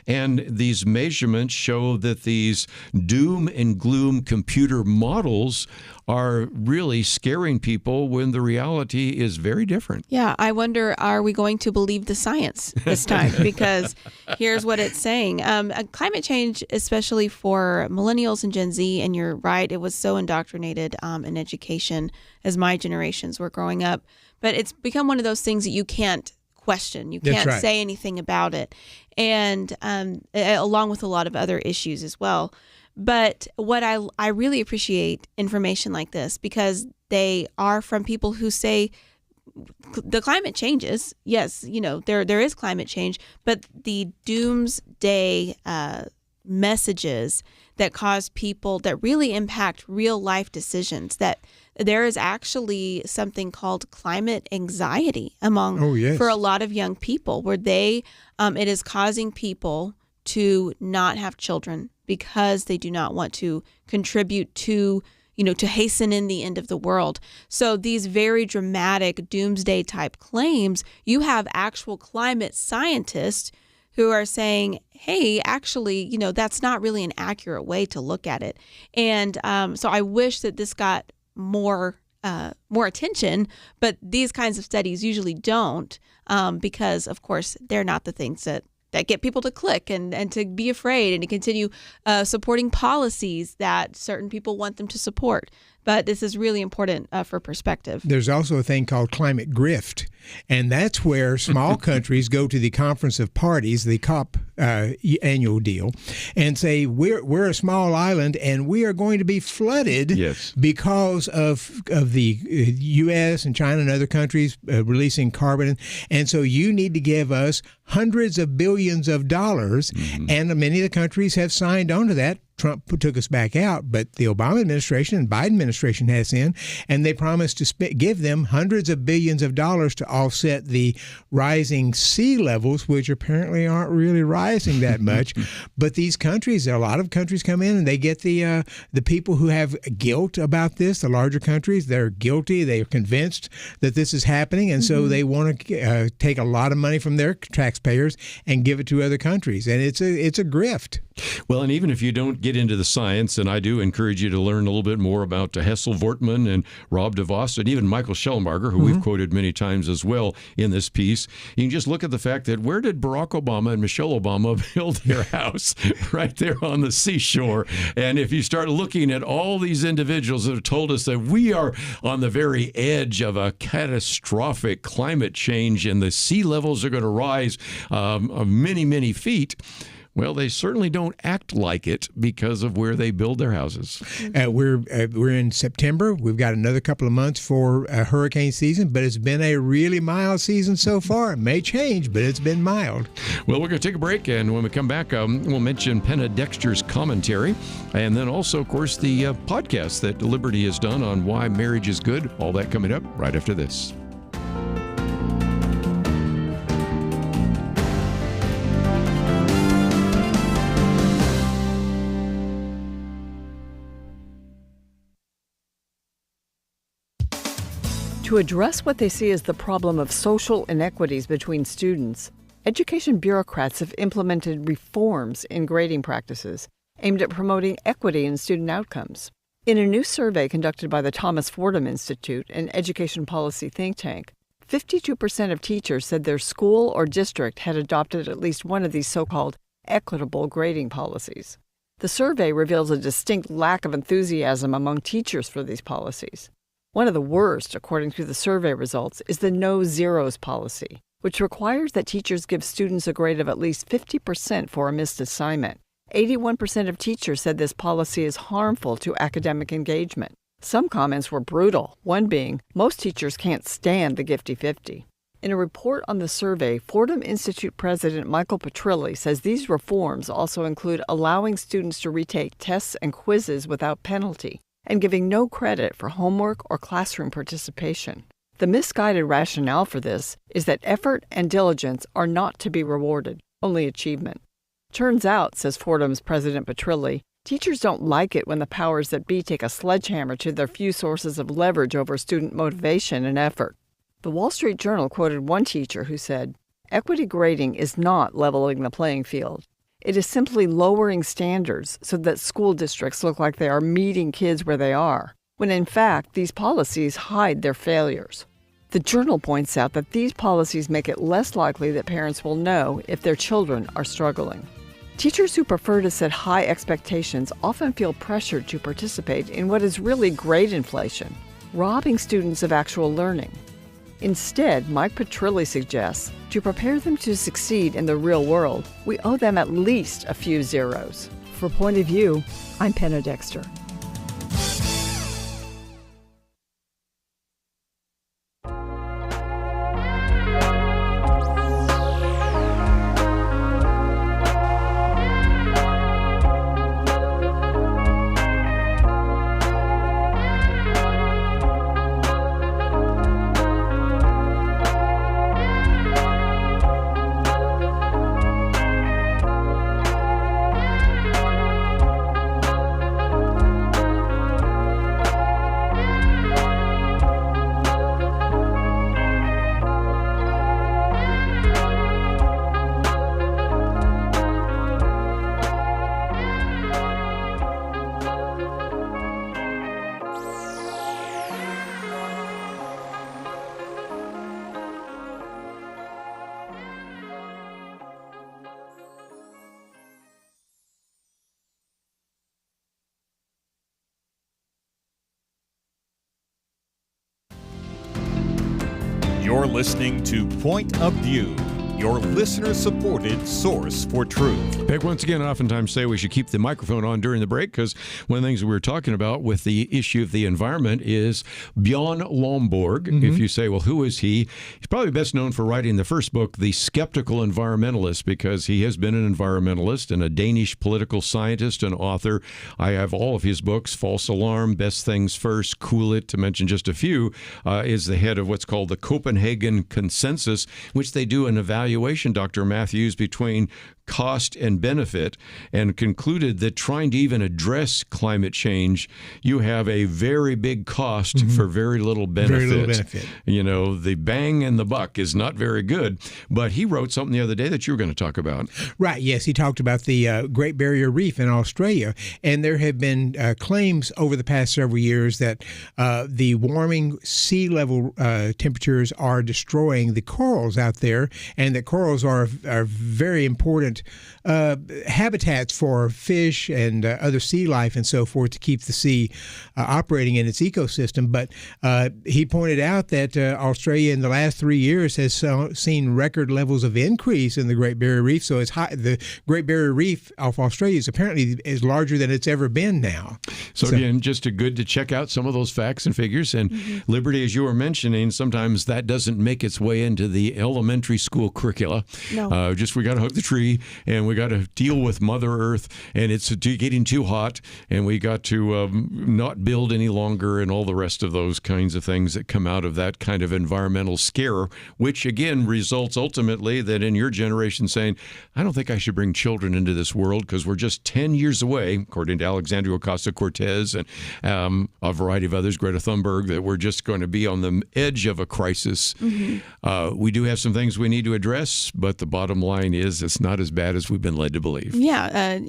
And these measurements show that these doom and gloom computer models are really scaring people when the reality is very different. Yeah, I wonder, are we going to believe the science this time? Because here's what it's saying. Climate change, especially for millennials and Gen Z, and you're right, it was so indoctrinated in education as my generations were growing up. But it's become one of those things that you can't question. You can't say anything about it. And along with a lot of other issues as well. But what I really appreciate information like this, because they are from people who say the climate changes. Yes, there is climate change, but the doomsday messages that cause people, that really impact real life decisions, that there is actually something called climate anxiety for a lot of young people, where it is causing people to not have children because they do not want to contribute to hasten in the end of the world. So these very dramatic doomsday type claims, you have actual climate scientists who are saying, hey, actually, that's not really an accurate way to look at it. And so I wish that this got more attention, but these kinds of studies usually don't, because of course they're not the things that get people to click and to be afraid and to continue supporting policies that certain people want them to support. But this is really important for perspective. There's also a thing called climate grift, and that's where small countries go to the Conference of Parties, the COP annual deal, and say, we're a small island and we are going to be flooded because of the U.S. and China and other countries releasing carbon. And so you need to give us hundreds of billions of dollars. And many of the countries have signed on to that. Trump took us back out, but the Obama administration and Biden administration has in, and they promised to give them hundreds of billions of dollars to offset the rising sea levels, which apparently aren't really rising that much. But these countries, a lot of countries come in and they get the people who have guilt about this, the larger countries, they're guilty, they're convinced that this is happening, and so they want to take a lot of money from their taxpayers and give it to other countries, and it's a grift. Well, and even if you don't get into the science, and I do encourage you to learn a little bit more about Hessel Wortman and Rob DeVos and even Michael Schellenberger, who we've quoted many times as well in this piece, you can just look at the fact that where did Barack Obama and Michelle Obama build their house? Right there on the seashore. And if you start looking at all these individuals that have told us that we are on the very edge of a catastrophic climate change and the sea levels are going to rise many, many feet, well, they certainly don't act like it because of where they build their houses. We're in September. We've got another couple of months for hurricane season, but it's been a really mild season so far. It may change, but it's been mild. Well, we're going to take a break, and when we come back, we'll mention Penna Dexter's commentary, and then also, of course, the podcast that Liberty has done on why marriage is good. All that coming up right after this. To address what they see as the problem of social inequities between students, education bureaucrats have implemented reforms in grading practices aimed at promoting equity in student outcomes. In a new survey conducted by the Thomas Fordham Institute, an education policy think tank, 52% of teachers said their school or district had adopted at least one of these so-called equitable grading policies. The survey reveals a distinct lack of enthusiasm among teachers for these policies. One of the worst, according to the survey results, is the no zeros policy, which requires that teachers give students a grade of at least 50% for a missed assignment. 81% of teachers said this policy is harmful to academic engagement. Some comments were brutal, one being, most teachers can't stand the gifty-50. In a report on the survey, Fordham Institute President Michael Petrilli says these reforms also include allowing students to retake tests and quizzes without penalty, and giving no credit for homework or classroom participation. The misguided rationale for this is that effort and diligence are not to be rewarded, only achievement. Turns out, says Fordham's President Petrilli, teachers don't like it when the powers that be take a sledgehammer to their few sources of leverage over student motivation and effort. The Wall Street Journal quoted one teacher who said, "Equity grading is not leveling the playing field. It is simply lowering standards so that school districts look like they are meeting kids where they are, when in fact these policies hide their failures." The Journal points out that these policies make it less likely that parents will know if their children are struggling. Teachers who prefer to set high expectations often feel pressured to participate in what is really grade inflation, robbing students of actual learning. Instead, Mike Petrilli suggests, to prepare them to succeed in the real world, we owe them at least a few zeros. For Point of View, I'm Penna Dexter. You're listening to Point of View. your listener-supported source for truth. Peg, once again, oftentimes say we should keep the microphone on during the break because one of the things we were talking about with the issue of the environment is Bjorn Lomborg. If you say, well, who is he? He's probably best known for writing the first book, The Skeptical Environmentalist, because he has been an environmentalist and a Danish political scientist and author. I have all of his books, False Alarm, Best Things First, Cool It, to mention just a few, is the head of what's called the Copenhagen Consensus, which they do an evaluation, Dr. Matthews, between cost and benefit, and concluded that trying to even address climate change, you have a very big cost for very little benefit. Very little benefit. You know, the bang and the buck is not very good. But he wrote something the other day that you were going to talk about. Right, yes. He talked about the Great Barrier Reef in Australia. And there have been claims over the past several years that the warming sea level temperatures are destroying the corals out there, and that corals are very important habitats for fish and other sea life and so forth to keep the sea operating in its ecosystem. But he pointed out that Australia in the last 3 years has seen record levels of increase in the Great Barrier Reef. So it's high. The Great Barrier Reef of Australia is apparently larger than it's ever been now. So again, just good to check out some of those facts and figures. And Liberty, as you were mentioning, sometimes that doesn't make its way into the elementary school curricula. No. We got to hug the tree, and we got to deal with Mother Earth, and it's getting too hot, and we got to not build any longer, and all the rest of those kinds of things that come out of that kind of environmental scare, which again results ultimately that in your generation saying, I don't think I should bring children into this world because we're just 10 years away, according to Alexandria Ocasio-Cortez and a variety of others, Greta Thunberg, that we're just going to be on the edge of a crisis. We do have some things we need to address, but the bottom line is it's not as bad as we've been led to believe. Yeah.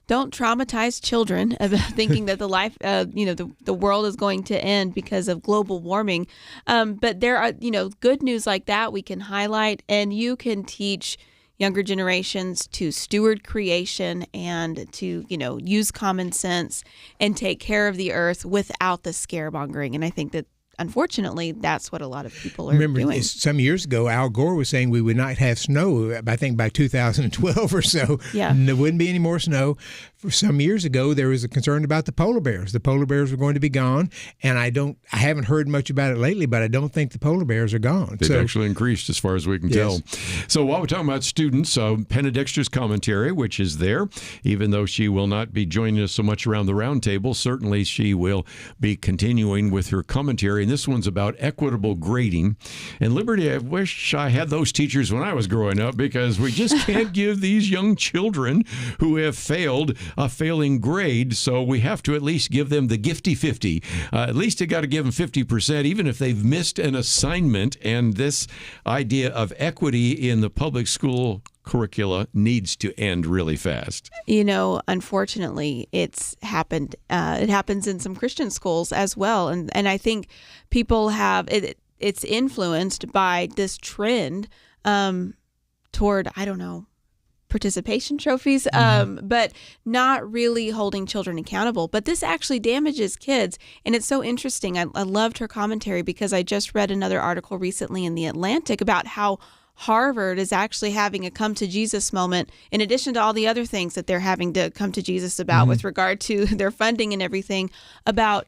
Don't traumatize children about thinking that the world is going to end because of global warming. But there are, good news like that we can highlight, and you can teach younger generations to steward creation and to, use common sense and take care of the earth without the scaremongering. And I think that, unfortunately, that's what a lot of people are doing. Remember, some years ago, Al Gore was saying we would not have snow, I think, by 2012 or so. Yeah. There wouldn't be any more snow. For some years ago, there was a concern about the polar bears. The polar bears were going to be gone, and I haven't heard much about it lately, but I don't think the polar bears are gone. They've actually increased as far as we can tell. So while we're talking about students, Penna Dexter's commentary, which is there, even though she will not be joining us so much around the round table, certainly she will be continuing with her commentary. And this one's about equitable grading. And Liberty, I wish I had those teachers when I was growing up, because we just can't give these young children who have failed a failing grade. So we have to at least give them the gifty 50. At least you got to give them 50%, even if they've missed an assignment. And this idea of equity in the public school curricula needs to end really fast. Unfortunately, it's happened. It happens in some Christian schools as well. And I think people have it's influenced by this trend toward, participation trophies, but not really holding children accountable. But this actually damages kids. And it's so interesting. I loved her commentary because I just read another article recently in The Atlantic about how Harvard is actually having a come to Jesus moment, in addition to all the other things that they're having to come to Jesus about with regard to their funding and everything, about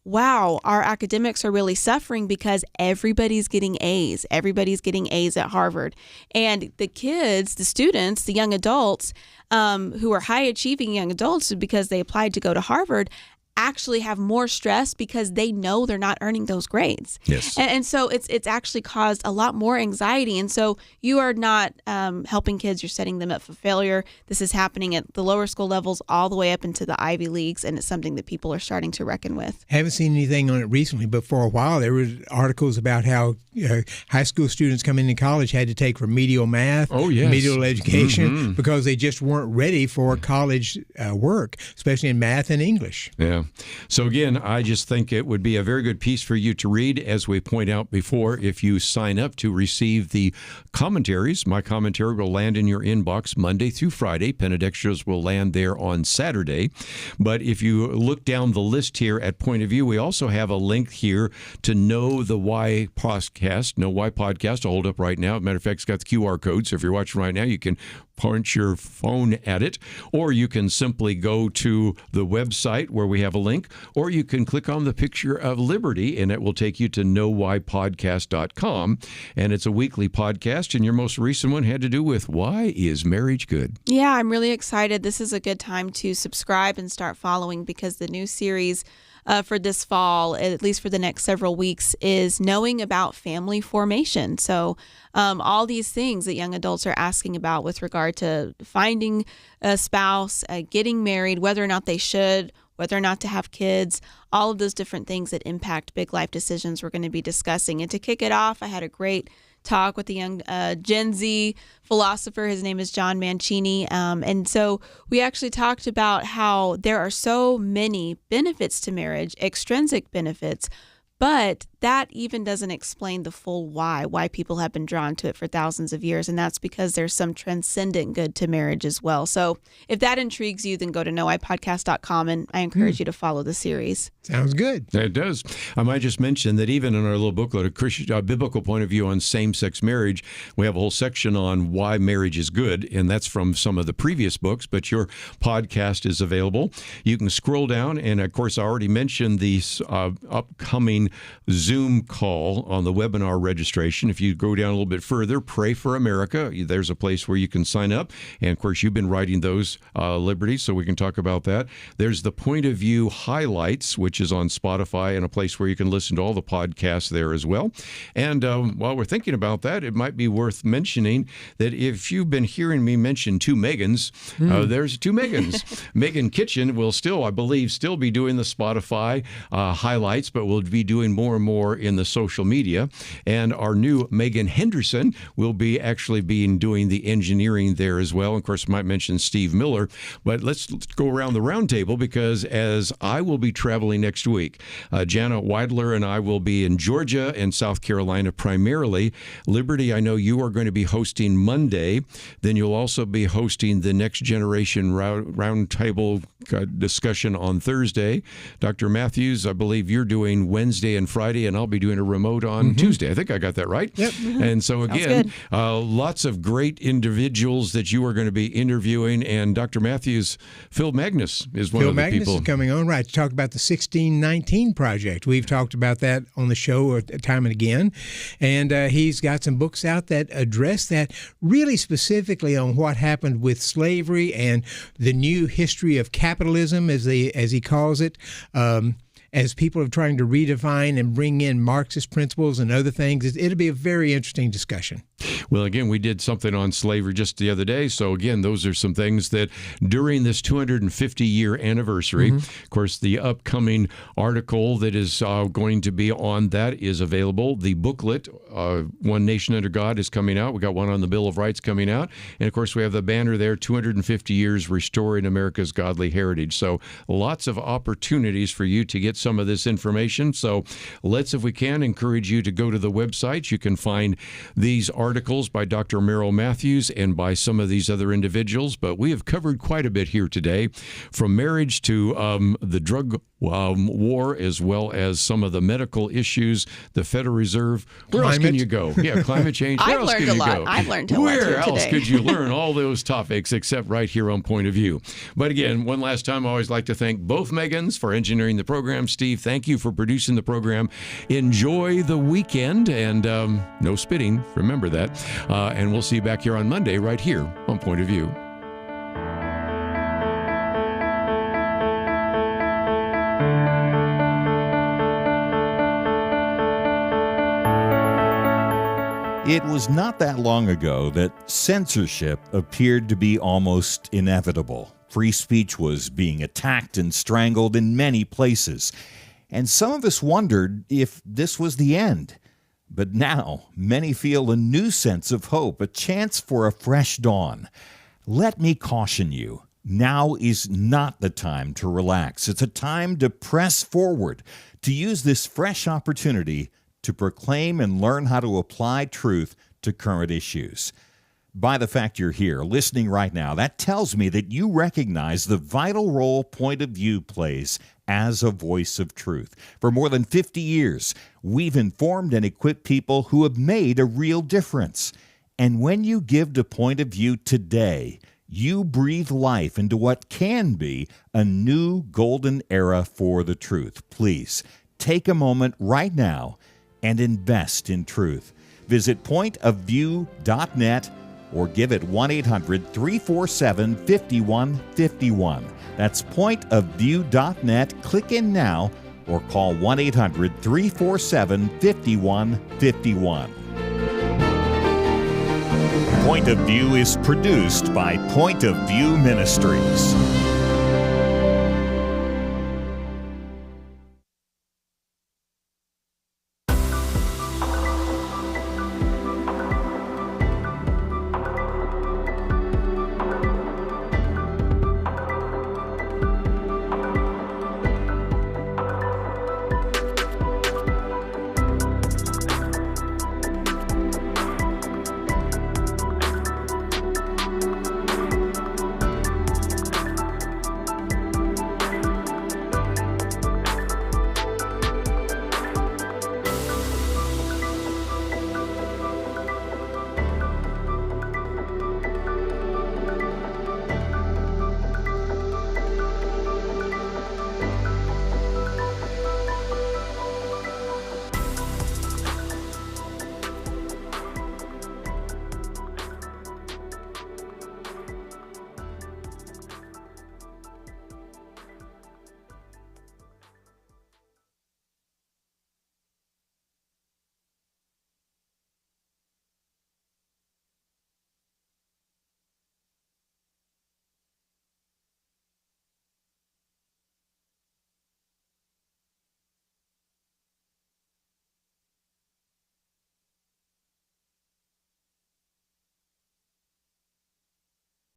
wow, our academics are really suffering because everybody's getting A's. Everybody's getting A's at Harvard. And the kids, the students, the young adults who are high achieving young adults because they applied to go to Harvard actually have more stress because they know they're not earning those grades. Yes. And so it's actually caused a lot more anxiety. And so you are not helping kids, you're setting them up for failure. This is happening at the lower school levels all the way up into the Ivy Leagues, and it's something that people are starting to reckon with. Haven't seen anything on it recently, but for a while there were articles about how high school students coming into college had to take remedial math, remedial education, because they just weren't ready for college work, especially in math and English. Yeah. So again, I just think it would be a very good piece for you to read, as we point out before, if you sign up to receive the commentaries. My commentary will land in your inbox Monday through Friday. Pennant Extras will land there on Saturday. But if you look down the list here at Point of View, we also have a link here to Know the Why podcast. Know Why podcast. I'll hold up right now. As a matter of fact, it's got the QR code. So if you're watching right now, you can point your phone at it, or you can simply go to the website where we have a link, or you can click on the picture of Liberty and it will take you to knowwhypodcast.com. And it's a weekly podcast, and your most recent one had to do with why is marriage good? Yeah, I'm really excited. This is a good time to subscribe and start following, because the new series for this fall, at least for the next several weeks, is knowing about family formation. So all these things that young adults are asking about with regard to finding a spouse, getting married, whether or not they should, whether or not to have kids, all of those different things that impact big life decisions we're going to be discussing. And to kick it off, I had a great talk with a young Gen Z philosopher. His name is John Mancini. And so we actually talked about how there are so many benefits to marriage, extrinsic benefits, but that even doesn't explain the full why people have been drawn to it for thousands of years. And that's because there's some transcendent good to marriage as well. So if that intrigues you, then go to knowipodcast.com, and I encourage you to follow the series. Sounds good. It does. I might just mention that even in our little booklet, a biblical point of view on same-sex marriage, we have a whole section on why marriage is good, and that's from some of the previous books, but your podcast is available. You can scroll down, and of course, I already mentioned the upcoming Zoom call on the webinar registration. If you go down a little bit further, Pray for America, there's a place where you can sign up, and of course, you've been writing those, Liberty, so we can talk about that. There's the Point of View Highlights, which is on Spotify, and a place where you can listen to all the podcasts there as well. And while we're thinking about that, it might be worth mentioning that if you've been hearing me mention two Megans, there's two Megans. Megan Kitchen will still, I believe, still be doing the Spotify highlights, but we'll be doing more and more in the social media. And our new Megan Henderson will be actually doing the engineering there as well. Of course, I might mention Steve Miller, but let's go around the round table, because as I will be traveling next week, Jana Weidler and I will be in Georgia and South Carolina primarily. Liberty, I know you are going to be hosting Monday. Then you'll also be hosting the Next Generation Roundtable discussion on Thursday. Dr. Matthews, I believe you're doing Wednesday and Friday, and I'll be doing a remote on Tuesday. I think I got that right. Yep. And so again, lots of great individuals that you are going to be interviewing. And Dr. Matthews, Phil Magnus is one of the people. Phil Magnus is coming on, right, to talk about the 1619 Project. We've talked about that on the show time and again. And he's got some books out that address that really specifically on what happened with slavery and the new history of capitalism, as he calls it. As people are trying to redefine and bring in Marxist principles and other things, it'll be a very interesting discussion. Well, again, we did something on slavery just the other day. So, again, those are some things that during this 250-year anniversary, of course, the upcoming article that is going to be on that is available. The booklet, One Nation Under God, is coming out. We got one on the Bill of Rights coming out. And, of course, we have the banner there, 250 Years Restoring America's Godly Heritage. So lots of opportunities for you to get some of this information. So let's, if we can, encourage you to go to the website. You can find these articles by Dr. Merrill Matthews and by some of these other individuals, but we have covered quite a bit here today, from marriage to the drug war, as well as some of the medical issues, the Federal Reserve. Where else can you go? Yeah, climate change. Where else can you go? I've learned a lot. Where else could you learn all those topics except right here on Point of View? But again, one last time, I always like to thank both Megans for engineering the program. Steve, thank you for producing the program. Enjoy the weekend, and no spitting. Remember that. And we'll see you back here on Monday right here on Point of View. It was not that long ago that censorship appeared to be almost inevitable. Free speech was being attacked and strangled in many places. And some of us wondered if this was the end. But now, many feel a new sense of hope, a chance for a fresh dawn. Let me caution you. Now is not the time to relax. It's a time to press forward, to use this fresh opportunity to proclaim and learn how to apply truth to current issues. By the fact you're here, listening right now, that tells me that you recognize the vital role Point of View plays as a voice of truth. For more than 50 years, we've informed and equipped people who have made a real difference. And when you give to Point of View today, you breathe life into what can be a new golden era for the truth. Please take a moment right now and invest in truth. Visit pointofview.net or give it 1-800-347-5151. That's pointofview.net. Click in now or call 1-800-347-5151. Point of View is produced by Point of View Ministries.